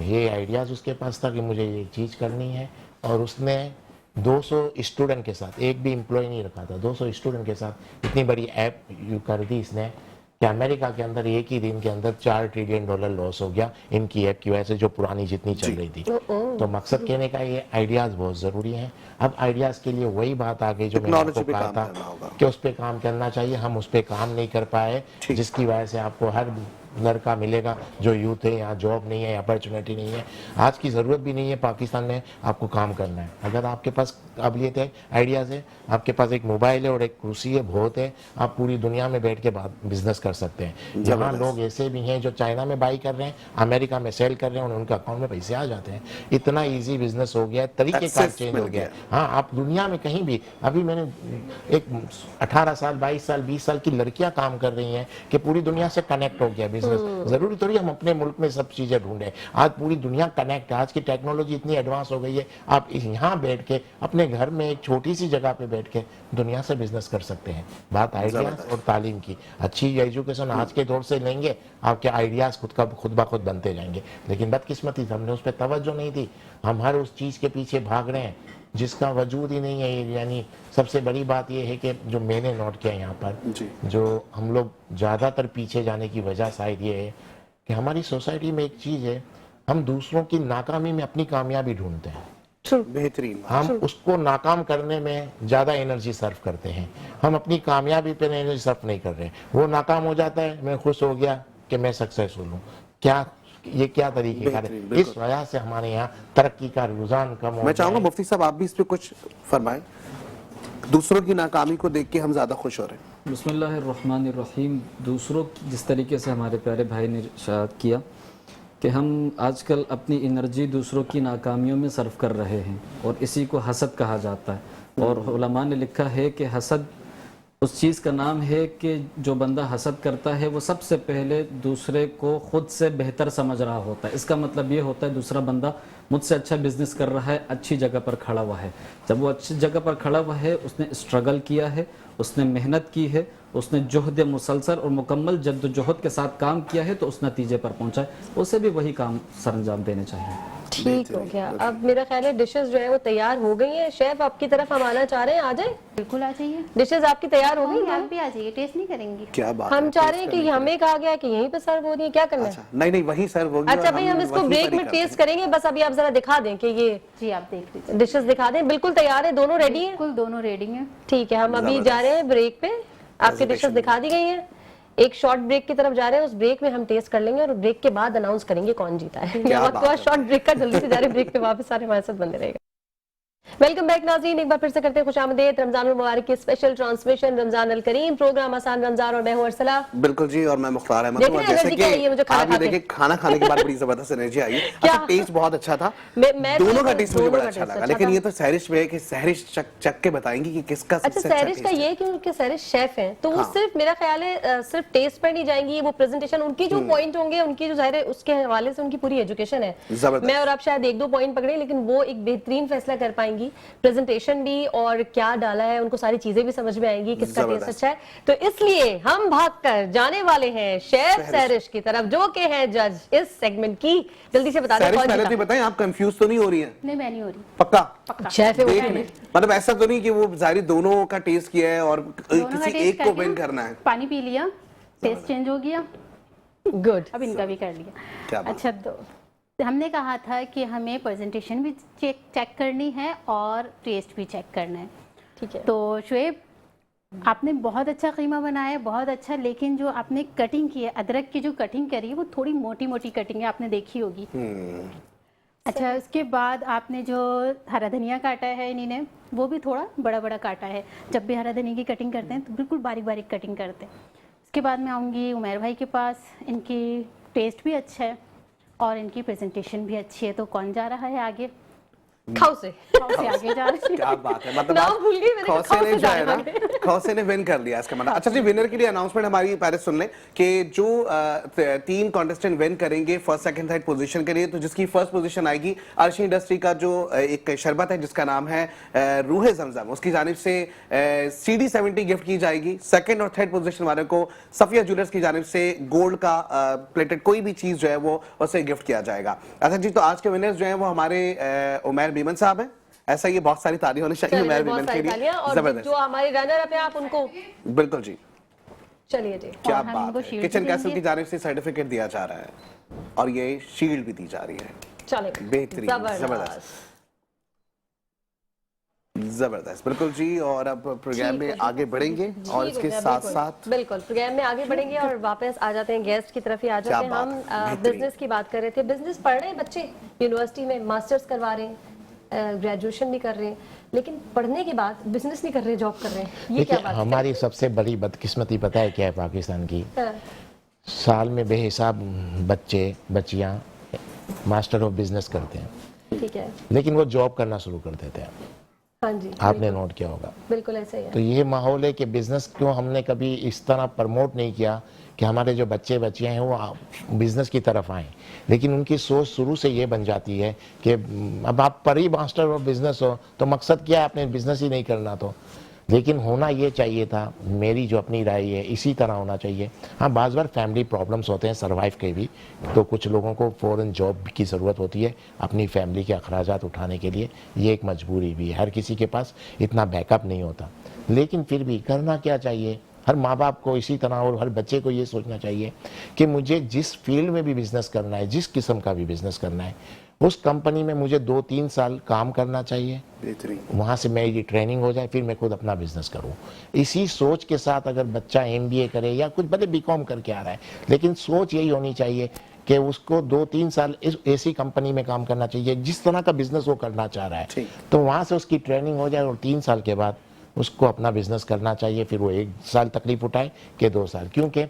ये आइडियाज़ उसके पास था कि मुझे ये चीज़ करनी है, और उसने 200 स्टूडेंट के साथ, एक भी एम्प्लॉय नहीं रखा था, 200 स्टूडेंट के साथ इतनी बड़ी ऐप कर दी इसने कि अमेरिका के अंदर एक ही दिन के अंदर $4 ट्रिलियन लॉस हो गया इनकी ऐप की वजह से, जो पुरानी जितनी चल रही थी। तो मकसद कहने का ये आइडियाज़ बहुत ज़रूरी हैं। अब आइडियाज़ के लिए वही बात आ गई जो मैंने आपको कहा था कि उस पर काम करना चाहिए। हम उस पर काम नहीं कर पाए, जिसकी वजह से आपको हर लड़का मिलेगा जो यूथ है, यहाँ जॉब नहीं है, अपॉर्चुनिटी नहीं है। आज की ज़रूरत भी नहीं है पाकिस्तान में, आपको काम करना है। अगर आपके पास काबिलियत है, आइडियाज़ है, आपके पास एक मोबाइल है और एक कुर्सी है, बहुत है, आप पूरी दुनिया में बैठ के बिजनेस कर सकते हैं। जहाँ लोग ऐसे भी हैं जो चाइना में बाई कर रहे हैं, अमेरिका में सेल कर रहे हैं और उनके अकाउंट में पैसे आ जाते हैं। इतना ईजी बिजनेस हो गया है, तरीक़ेकार चेंज हो गया है। हाँ, आप दुनिया में कहीं भी, अभी मैंने एक 18 साल 22 साल 20 साल की लड़कियाँ काम कर रही हैं कि पूरी दुनिया से कनेक्ट हो गया बिजनेस। जरूरी थोड़ी हम अपने मुल्क में सब चीजें ढूंढें। आज पूरी दुनिया कनेक्ट है, आज की टेक्नोलॉजी इतनी एडवांस हो गई है, आप यहाँ बैठ के अपने घर में एक छोटी सी जगह पे बैठ के दुनिया से बिजनेस कर सकते हैं। बात आइडियाज और तालीम की, अच्छी एजुकेशन आज के दौर से लेंगे, आपके आइडियाज खुद ब खुद बनते जाएंगे। लेकिन बदकिस्मती हमने उस पर तवज्जो नहीं दी, हम हर उस चीज के पीछे भाग रहे हैं जिसका वजूद ही नहीं है। यानी सबसे बड़ी बात यह है कि जो मैंने नोट किया यहाँ पर, जो हम लोग ज़्यादातर पीछे जाने की वजह शायद ये है कि हमारी सोसाइटी में एक चीज़ है, हम दूसरों की नाकामी में अपनी कामयाबी ढूंढते हैं। बेहतरीन। हम उसको नाकाम करने में ज़्यादा एनर्जी सर्व करते हैं, हम अपनी कामयाबी पर एनर्जी सर्व नहीं कर रहे। वो नाकाम हो जाता है, मैं खुश हो गया कि मैं सक्सेसफुल हूँ। ये क्या तरीके का, इस वजह से हमारे यहाँ तरक्की का रुझान कम हो। मैं चाहूंगा मुफ्ती साहब आप भी इस पे कुछ फरमाएं। दूसरों की नाकामी को देख के हम ज्यादा खुश हो रहे हैं। बिस्मिल्लाहिर्रहमानिर्रहीम। दूसरों जिस तरीके से हमारे प्यारे भाई ने इरशाद किया कि हम आजकल अपनी एनर्जी दूसरों की नाकामियों में सर्व कर रहे हैं और इसी को हसद कहा जाता है। और उलमा ने लिखा है कि हसद उस चीज़ का नाम है कि जो बंदा हसद करता है वो सबसे पहले दूसरे को खुद से बेहतर समझ रहा होता है। इसका मतलब ये होता है दूसरा बंदा मुझसे अच्छा बिजनेस कर रहा है, अच्छी जगह पर खड़ा हुआ है। जब वो अच्छी जगह पर खड़ा हुआ है, उसने स्ट्रगल किया है, उसने मेहनत की है, उसने जोहद मुसलसल और मुकम्मल जद्दोजहद के साथ काम किया है, तो उस नतीजे पर पहुंचा है। उसे भी वही काम सरअंजाम देने चाहिए। ठीक हो गया। अब मेरा ख्याल है डिशेस जो है वो तैयार हो गई हैं। शेफ आपकी तरफ हम आना चाह रहे हैं, आ जाए। बिल्कुल आ जाइए, डिशेस आपकी तैयार हो गई आप हैं। भी आ जाइए, टेस्ट नहीं करेंगी? क्या बात हम है, चाह रहे हैं कि हमें कहा गया कि यहीं पे सर्व हो रही है, क्या करना है? अच्छा नहीं वही सर्व होगी। अच्छा भाई, हम इसको ब्रेक में टेस्ट करेंगे, बस अभी आप जरा दिखा दें कि ये जी आप देख लीजिए, डिशेस दिखा दें। बिल्कुल तैयार है, दोनों रेडी है। बिल्कुल दोनों रेडी हैं। ठीक है, हम अभी जा रहे हैं ब्रेक पे। आपकी डिशेस दिखा दी गई हैं, एक शॉर्ट ब्रेक की तरफ जा रहे हैं। उस ब्रेक में हम टेस्ट कर लेंगे और ब्रेक के बाद अनाउंस करेंगे कौन जीता है। वक्त हुआ शॉर्ट ब्रेक का, जल्दी से जा रहे हैं ब्रेक पे वापस। सारे हमारे साथ बंदे रहेगा। वेलकम बैक नाज़रीन, एक बार फिर से करते हैं खुशामदीद रमजान मुबारक की स्पेशल ट्रांसमिशन रमजान अल करीम प्रोग्राम आसान रमजान, और मैं हूं अरसला। बिल्कुल जी, और मैं मुख्तार अहमद हूं। जैसे कि आप ये देखिए खाना खाने के बाद बड़ी जबरदस्त एनर्जी आई। अच्छा, टेस्ट बहुत अच्छा था, दोनों का टेस्ट मुझे बड़ा अच्छा लगा। लेकिन ये तो सहरिश में है कि सहरिश चख के बताएंगी कि किसका सबसे अच्छा। सहरिश का ये कि उनके सहरिश शेफ हैं, तो वो सिर्फ मेरा ख्याल है सिर्फ टेस्ट पर नहीं जाएंगी, वो प्रेजेंटेशन उनकी जो पॉइंट होंगे, उनकी जो जाहिर है उसके हवाले से उनकी पूरी एजुकेशन है। मैं और आप शायद एक दो पॉइंट पकड़े, लेकिन वो एक बेहतरीन फैसला कर पाएंगी। प्रेजेंटेशन भी और क्या डाला है, उनको सारी चीजें भी समझ में आएंगी, किसका टेस्ट अच्छा है। तो इसलिए हम भागकर जाने वाले हैं शेफ सहरिश की तरफ, जो के हैं जज इस सेगमेंट की। जल्दी से बता दें कौन जीता। बताएं, आप कंफ्यूज तो नहीं हो रही हैं? नहीं, मैं नहीं हो रही। पक्का शेफ है, मतलब ऐसा तो नहीं कि वो जाहिर दोनों का टेस्ट किया है और किसी एक को विन करना है। पानी पी लिया, टेस्ट चेंज हो गया, गुड। अब इनका भी कर लिया। क्या बात। अच्छा, तो हमने कहा था कि हमें प्रेजेंटेशन भी चेक करनी है और टेस्ट भी चेक करना है। ठीक है। तो शुएब, आपने बहुत अच्छा कीमा बनाया है, बहुत अच्छा, लेकिन जो आपने कटिंग की है, अदरक की जो कटिंग करी है वो थोड़ी मोटी मोटी कटिंग है, आपने देखी होगी। अच्छा, उसके बाद आपने जो हरा धनिया काटा है इन्हीं ने, वो भी थोड़ा बड़ा बड़ा काटा है। जब भी हरा धनिया की कटिंग करते हैं तो बिल्कुल बारीक बारीक कटिंग करते हैं। उसके बाद मैं आऊँगी उमैर भाई के पास, इनकी टेस्ट भी अच्छा है और इनकी प्रेजेंटेशन भी अच्छी है। तो कौन जा रहा है आगे? खौसे आगे जा रहे हैं। क्या बात है, मतलब नाम भूल गई मैंने, खौसे ने जो है ना, खौसे खौसे ने विन कर लिया इसका मतलब। अच्छा जी, विनर के लिए अनाउंसमेंट हमारी पहले सुन लें कि जो 3 कॉन्टेस्टेंट विन करेंगे फर्स्ट सेकंड थर्ड पोजीशन के लिए, तो जिसकी फर्स्ट पोजीशन आएगी अर्शी इंडस्ट्री का जो एक शरबत है जिसका नाम है रूहे ज़मज़म, उसकी जानिब से CD70 गिफ्ट की जाएगी। सेकंड और थर्ड पोजीशन वाले को सफिया ज्वेलर्स की जानिब से गोल्ड का प्लेटेड कोई भी चीज जो है वो उसे गिफ्ट किया जाएगा। अच्छा जी, तो आज के विनर्स जो है वो हमारे उमैर बीमन साहब हैं। ऐसा ये बहुत सारी तारीफ होनी चाहिए उमैर बीमन के लिए। और जो हमारे रनर अप है आप उनको बिल्कुल जी, चलिए जी। क्या बात है, किचन कैसल की जानिब से सर्टिफिकेट दिया जा रहा है और ये शील्ड भी दी जा रही है। चले, बेहतरीन, जबरदस्त बिल्कुल जी। और अब प्रोग्राम में आगे बढ़ेंगे और इसके साथ साथ बिल्कुल प्रोग्राम में आगे बढ़ेंगे और वापस आ जाते हैं, गेस्ट की तरफ ही आ जाते हैं। हम बिजनेस की बात कर रहे थे। बिजनेस पढ़ रहे हैं बच्चे, यूनिवर्सिटी में मास्टर्स करवा रहे हैं, ग्रेजुएशन भी कर रहे हैं, लेकिन पढ़ने के बाद बिजनेस नहीं कर रहे, जॉब कर रहे हैं। ये क्या बात है? हमारी सबसे बड़ी बदकिस्मती पता है क्या है पाकिस्तान की? साल में बेहिसाब बच्चे बच्चियां मास्टर ऑफ बिजनेस करते हैं, ठीक है, लेकिन वो जॉब करना शुरू कर देते हैं। हाँ जी, आपने नोट किया होगा। बिल्कुल ऐसा ही है। तो ये माहौल है कि बिजनेस क्यों हमने कभी इस तरह प्रमोट नहीं किया कि हमारे जो बच्चे बच्चियाँ हैं वो बिजनेस की तरफ आएँ, लेकिन उनकी सोच शुरू से ये बन जाती है कि अब आप पर ही मास्टर और बिजनेस हो तो मकसद क्या है, आपने बिजनेस ही नहीं करना तो। लेकिन होना ये चाहिए था, मेरी जो अपनी राय है इसी तरह होना चाहिए। हाँ, बाज़ बार फैमिली प्रॉब्लम्स होते हैं सर्वाइव के भी, तो कुछ लोगों को फ़ौरन जॉब की ज़रूरत होती है अपनी फैमिली के अखराजात उठाने के लिए, ये एक मजबूरी भी है, हर किसी के पास इतना बैकअप नहीं होता। लेकिन फिर भी करना क्या चाहिए, हर माँ बाप को इसी तरह और हर बच्चे को ये सोचना चाहिए कि मुझे जिस फील्ड में भी बिज़नेस करना है, जिस किस्म का भी बिज़नेस करना है, उस कंपनी में मुझे 2-3 साल काम करना चाहिए, वहाँ से मेरी ट्रेनिंग हो जाए, फिर मैं खुद अपना बिजनेस करूँ। इसी सोच के साथ अगर बच्चा MBA करे या कुछ भले BCom करके आ रहा है, लेकिन सोच यही होनी चाहिए कि उसको 2-3 साल इस ऐसी कंपनी में काम करना चाहिए जिस तरह का बिजनेस वो करना चाह रहा है, तो वहाँ से उसकी ट्रेनिंग हो जाए और 3 साल के बाद उसको अपना बिजनेस करना चाहिए। फिर वो 1 साल तकलीफ उठाए कि 2 साल, क्योंकि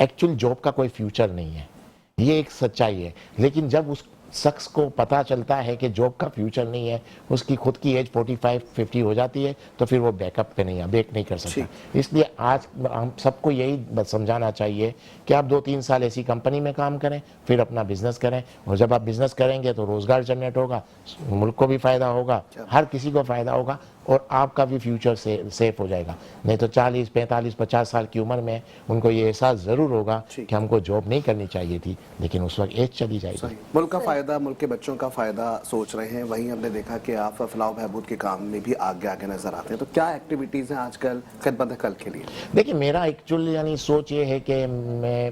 एक्चुअल जॉब का कोई फ्यूचर नहीं है, ये एक सच्चाई है। लेकिन जब उस शख्स को पता चलता है कि जॉब का फ्यूचर नहीं है, उसकी खुद की एज 45-50 हो जाती है, तो फिर वो बैकअप पे नहीं, बैक नहीं कर सकता। इसलिए आज हम सबको यही समझाना चाहिए कि आप 2-3 साल ऐसी कंपनी में काम करें, फिर अपना बिजनेस करें, और जब आप बिजनेस करेंगे तो रोजगार जनरेट होगा, मुल्क को भी फायदा होगा, हर किसी को फायदा होगा, और आपका भी फ्यूचर सेफ हो जाएगा। नहीं तो 40, 45, 50 साल की उम्र में उनको ये एहसास ज़रूर होगा कि हमको जॉब नहीं करनी चाहिए थी, लेकिन उस वक्त एज चली जाएगी। मुल्क का फायदा, मुल्क के बच्चों का फायदा सोच रहे हैं। वहीं हमने देखा कि आप फलाह बहबूद के काम में भी आगे आगे नजर आते हैं, तो क्या एक्टिविटीज़ हैं आजकल खिदमत कल के लिए? देखिए, मेरा एक्चुअली यानी सोच ये है कि मैं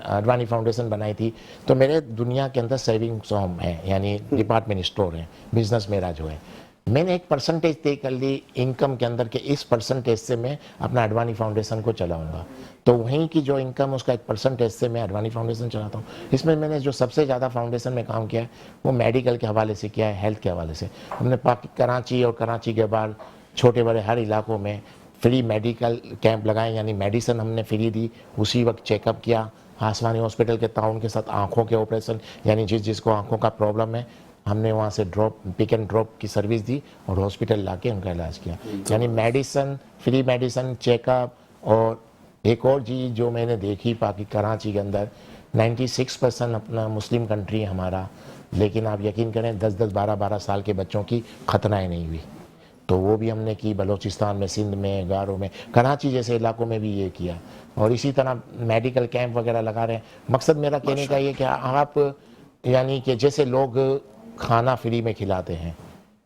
अडवाणी फाउंडेशन बनाई थी, तो मेरे दुनिया के अंदर सेविंग्स होम है, यानी डिपार्टमेंट स्टोर है, बिजनेस मेरा जो है, मैंने एक परसेंटेज तय कर ली इनकम के अंदर के इस परसेंटेज से मैं अपना अडवाणी फाउंडेशन को चलाऊंगा। तो वहीं की जो इनकम उसका एक परसेंटेज से मैं अडवाणी फाउंडेशन चलाता हूँ। इसमें मैंने जो सबसे ज़्यादा फाउंडेशन में काम किया है वो मेडिकल के हवाले से किया है, हेल्थ के हवाले से। हमने कराची और कराची के बाद छोटे बड़े हर इलाकों में फ्री मेडिकल कैंप लगाए, यानी मेडिसिन हमने फ्री दी, उसी वक्त चेकअप किया। आसमानी हॉस्पिटल के ताउन के साथ आँखों के ऑपरेशन, यानी जिसको आँखों का प्रॉब्लम है, हमने वहाँ से पिक एंड ड्रॉप की सर्विस दी और हॉस्पिटल लाके उनका इलाज किया। यानी मेडिसिन, फ्री मेडिसिन, चेकअप। और एक और चीज़ जो मैंने देखी कराची के अंदर, 96% अपना मुस्लिम कंट्री है हमारा, लेकिन आप यकीन करें 10-10, 12-12 साल के बच्चों की खतनाएँ नहीं हुई, तो वो भी हमने की। बलूचिस्तान में, सिंध में, गारों में, कराची जैसे इलाकों में भी ये किया। और इसी तरह मेडिकल कैंप वगैरह लगा रहे हैं। मकसद मेरा कहने का ये कि आप यानी कि जैसे लोग खाना फ्री में खिलाते हैं,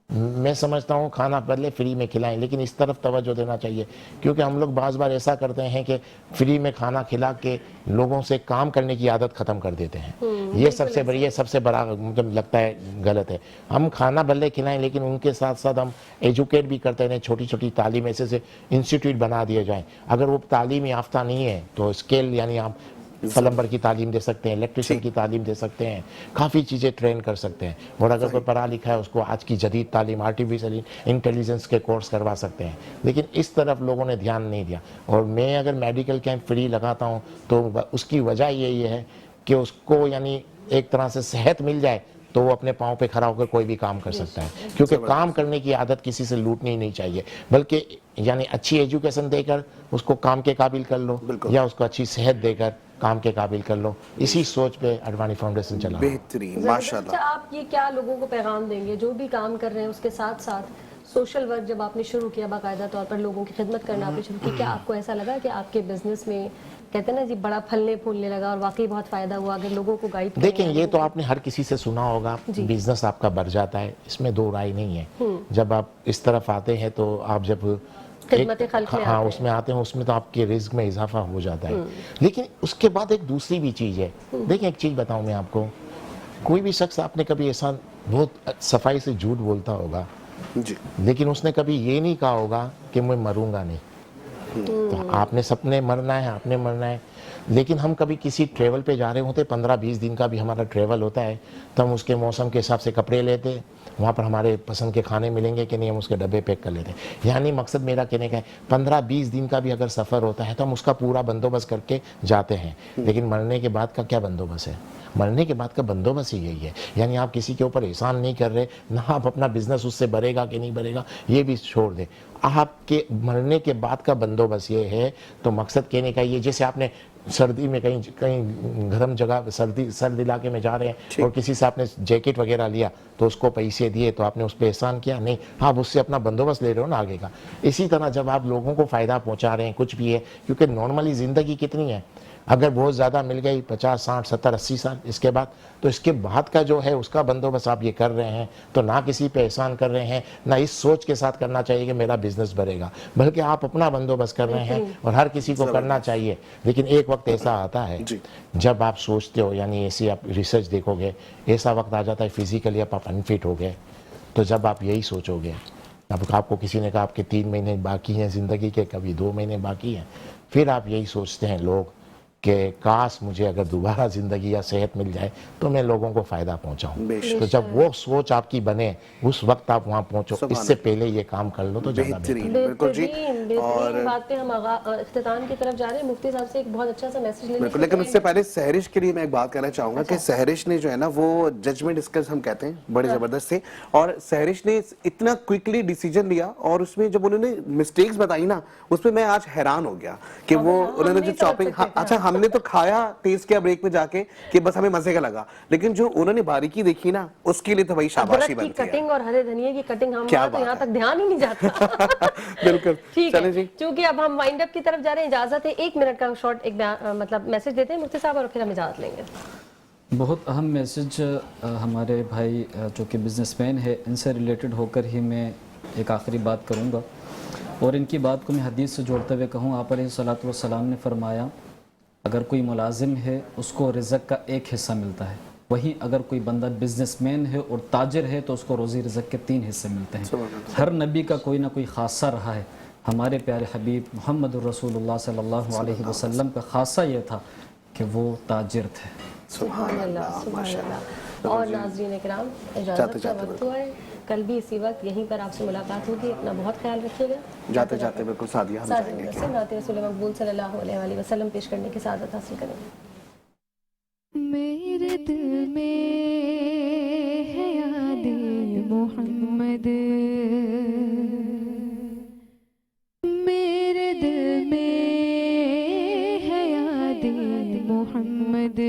मैं समझता हूँ खाना पहले फ्री में खिलाएं, लेकिन इस तरफ तवज्जो देना चाहिए, क्योंकि हम लोग बाज़ बार ऐसा करते हैं कि फ्री में खाना खिला के लोगों से काम करने की आदत ख़त्म कर देते हैं। ये सबसे बड़ा मुझे लगता है गलत है। हम खाना भले खिलाएं, लेकिन उनके साथ साथ हम एजुकेट भी करते रहें। छोटी छोटी तालीम ऐसे इंस्टीट्यूट बना दिए जाएँ। अगर वो तालीम याफ्ता नहीं है तो स्केल, यानी आप प्लम्बर की तालीम दे सकते हैं, इलेक्ट्रिशियन की तालीम दे सकते हैं, काफ़ी चीज़ें ट्रेन कर सकते हैं। और अगर कोई पढ़ा लिखा है उसको आज की जदीद तालीम, आर्टिफिशियल इंटेलिजेंस के कोर्स करवा सकते हैं। लेकिन इस तरफ लोगों ने ध्यान नहीं दिया। और मैं अगर मेडिकल कैंप फ्री लगाता हूँ तो उसकी वजह यही है कि उसको यानी एक तरह से सेहत मिल जाए तो वो अपने पाँव पे खड़ा होकर कोई भी काम कर सकता है, क्योंकि काम करने की आदत किसी से लूटनी नहीं चाहिए, बल्कि यानी अच्छी एजुकेशन देकर उसको काम के काबिल कर लो, या उसको अच्छी सेहत देकर काम के काबिल कर लो। इसी सोच पे अडवाणी फाउंडेशन चला। बेहतरीन, माशाल्लाह। अच्छा, आप ये क्या लोगों को पैगाम देंगे जो भी काम कर रहे हैं, उसके साथ साथ सोशल वर्क जब आपने शुरू किया, बाकायदा तौर पर लोगों की खिदमत करना आपने शुरू की, क्या आपको ऐसा लगा कि आपके बिजनेस में कहते हैं ना जी बड़ा फलने फूलने लगा और वाकई बहुत फायदा हुआ अगर लोगों को गाइड करें? देखें, ये तो आपने हर किसी से सुना होगा, बिजनेस आपका बढ़ जाता है, इसमें दो राय नहीं है। जब आप इस तरफ आते हैं तो आप जब हाँ उसमें आते हैं, उसमें तो आपके रिस्क में इजाफा हो जाता है। लेकिन उसके बाद एक दूसरी भी चीज़ है। देखें, एक चीज़ बताऊं मैं आपको, कोई भी शख्स आपने कभी ऐसा बहुत सफाई से झूठ बोलता होगा जी, लेकिन उसने कभी ये नहीं कहा होगा कि मैं मरूंगा नहीं। तो आपने सबने मरना है, आपने मरना है। लेकिन हम कभी किसी ट्रैवल पे जा रहे होते, 15-20 दिन का भी हमारा ट्रैवल होता है, तो हम उसके मौसम के हिसाब से कपड़े लेते, वहाँ पर हमारे पसंद के खाने मिलेंगे कि नहीं, हम उसके डब्बे पैक कर लेते हैं। यानी मकसद मेरा कहने का है 15-20 दिन का भी अगर सफ़र होता है तो हम उसका पूरा बंदोबस्त करके जाते हैं। लेकिन मरने के बाद का क्या बंदोबस्त है? मरने के बाद का बंदोबस्त ही यही है। यानी आप किसी के ऊपर एहसान नहीं कर रहे, ना आप अपना बिजनेस उससे बढ़ेगा कि नहीं बढ़ेगा ये भी छोड़ दें। आपके मरने के बाद का बंदोबस्त ये है, तो मकसद कहने का ये, जैसे आपने सर्दी में कहीं कहीं गर्म जगह सर्द इलाके में जा रहे हैं और किसी से आपने जैकेट वगैरह लिया तो उसको पैसे दिए, तो आपने उस पर एहसान किया नहीं, आप उससे अपना बंदोबस्त ले रहे हो ना आगे का। इसी तरह जब आप लोगों को फ़ायदा पहुंचा रहे हैं कुछ भी है, क्योंकि नॉर्मली ज़िंदगी कितनी है, अगर बहुत ज़्यादा मिल गई 50, 60, 70, 80 साल इसके बाद, तो इसके बाद का जो है उसका बंदोबस्त आप ये कर रहे हैं, तो ना किसी पे एहसान कर रहे हैं, ना इस सोच के साथ करना चाहिए कि मेरा बिजनेस बढ़ेगा, बल्कि आप अपना बंदोबस्त कर रहे हैं और हर किसी को करना चाहिए। लेकिन एक वक्त ऐसा आता है जब आप सोचते हो, यानी ऐसी आप रिसर्च देखोगे, ऐसा वक्त आ जाता है फिजिकली आप अनफिट हो गए, तो जब आप यही सोचोगे, अब आपको किसी ने कहा आपके 3 महीने बाकी हैं ज़िंदगी के, कभी 2 महीने बाकी हैं, फिर आप यही सोचते हैं लोग कि काश मुझे अगर दोबारा ज़िंदगी या सेहत मिल जाए तो मैं लोगों को फ़ायदा पहुंचाऊं। तो जब वो सोच आपकी बने उस वक्त आप वहां पहुंचो, इससे पहले ये काम कर लो तो ज़्यादा बेहतर। बिल्कुल जी। और बात पे हम इख्तिताम की तरफ जा रहे हैं। मुफ्ती साहब से एक बहुत अच्छा सा मैसेज लेंगे, लेकिन उससे पहले सहरिश के लिए मैं एक बात कहना चाहूंगा कि सहरिश ने जो है ना वो जजमेंट स्किल्स हम कहते हैं बड़े जबरदस्त थे, और सहरिश ने इतना क्विकली डिसीजन लिया, और उसमें जब उन्होंने मिस्टेक्स बताई ना, उसमें मैं आज हैरान हो गया कि वो उन्होंने जो चॉपिंग, अच्छा हमने तो खाया टेस्ट किया ब्रेक में जाके कि बस हमें मजे का लगा, लेकिन जो उन्होंने बारीकी देखी ना उसके लिए तो भाई शाबाशी बनती है। कटिंग और हरे धनिया की कटिंग हम क्या तो यहाँ तक ध्यान ही नहीं जाता। बिल्कुल ठीक चलें है जी। क्योंकि अब हम वाइंड अप की तरफ जा रहे हैं, इजाजत है 1 मिनट का शॉर्ट एक मतलब मैसेज देते हैं मुफ्ती साहब और फिर हम इजाजत लेंगे। बहुत अहम मैसेज हमारे भाई जो कि बिजनेसमैन है इनसे रिलेटेड होकर ही मैं एक आखिरी बात करूँगा, और इनकी बात को मैं हदीस से जोड़ते हुए कहूँ, आप अलैहिस्सलातु वस्सलाम ने फरमाया अगर कोई मुलाजिम है उसको रिज़्क़ का एक हिस्सा मिलता है, वहीं अगर कोई बंदा बिजनेसमैन है और ताजिर है तो उसको रोज़ी रिज़्क़ के 3 हिस्से मिलते हैं। हर नबी का कोई ना कोई खासा रहा है। हमारे प्यारे हबीब मोहम्मद रसूलुल्लाह सल्लल्लाहु अलैहि वसल्लम का खासा ये था कि वो ताजिर थे। सुभान अल्लाह, सुभान अल्लाह। और नाज़रीन इकराम, इजाज़त का वक्त हुआ है, कल भी इसी वक्त यहीं पर आपसे मुलाकात होगी। अपना बहुत ख्याल रखिएगा। जाते जाते बिल्कुल सादिया हम जाएंगे, रसूल मकबूल सल्लल्लाहु अलैहि वसल्लम पेश करने की सादत हासिल करेंगे। मेरे दिल में है याद मोहम्मद, मेरे दिल में है याद मोहम्मद।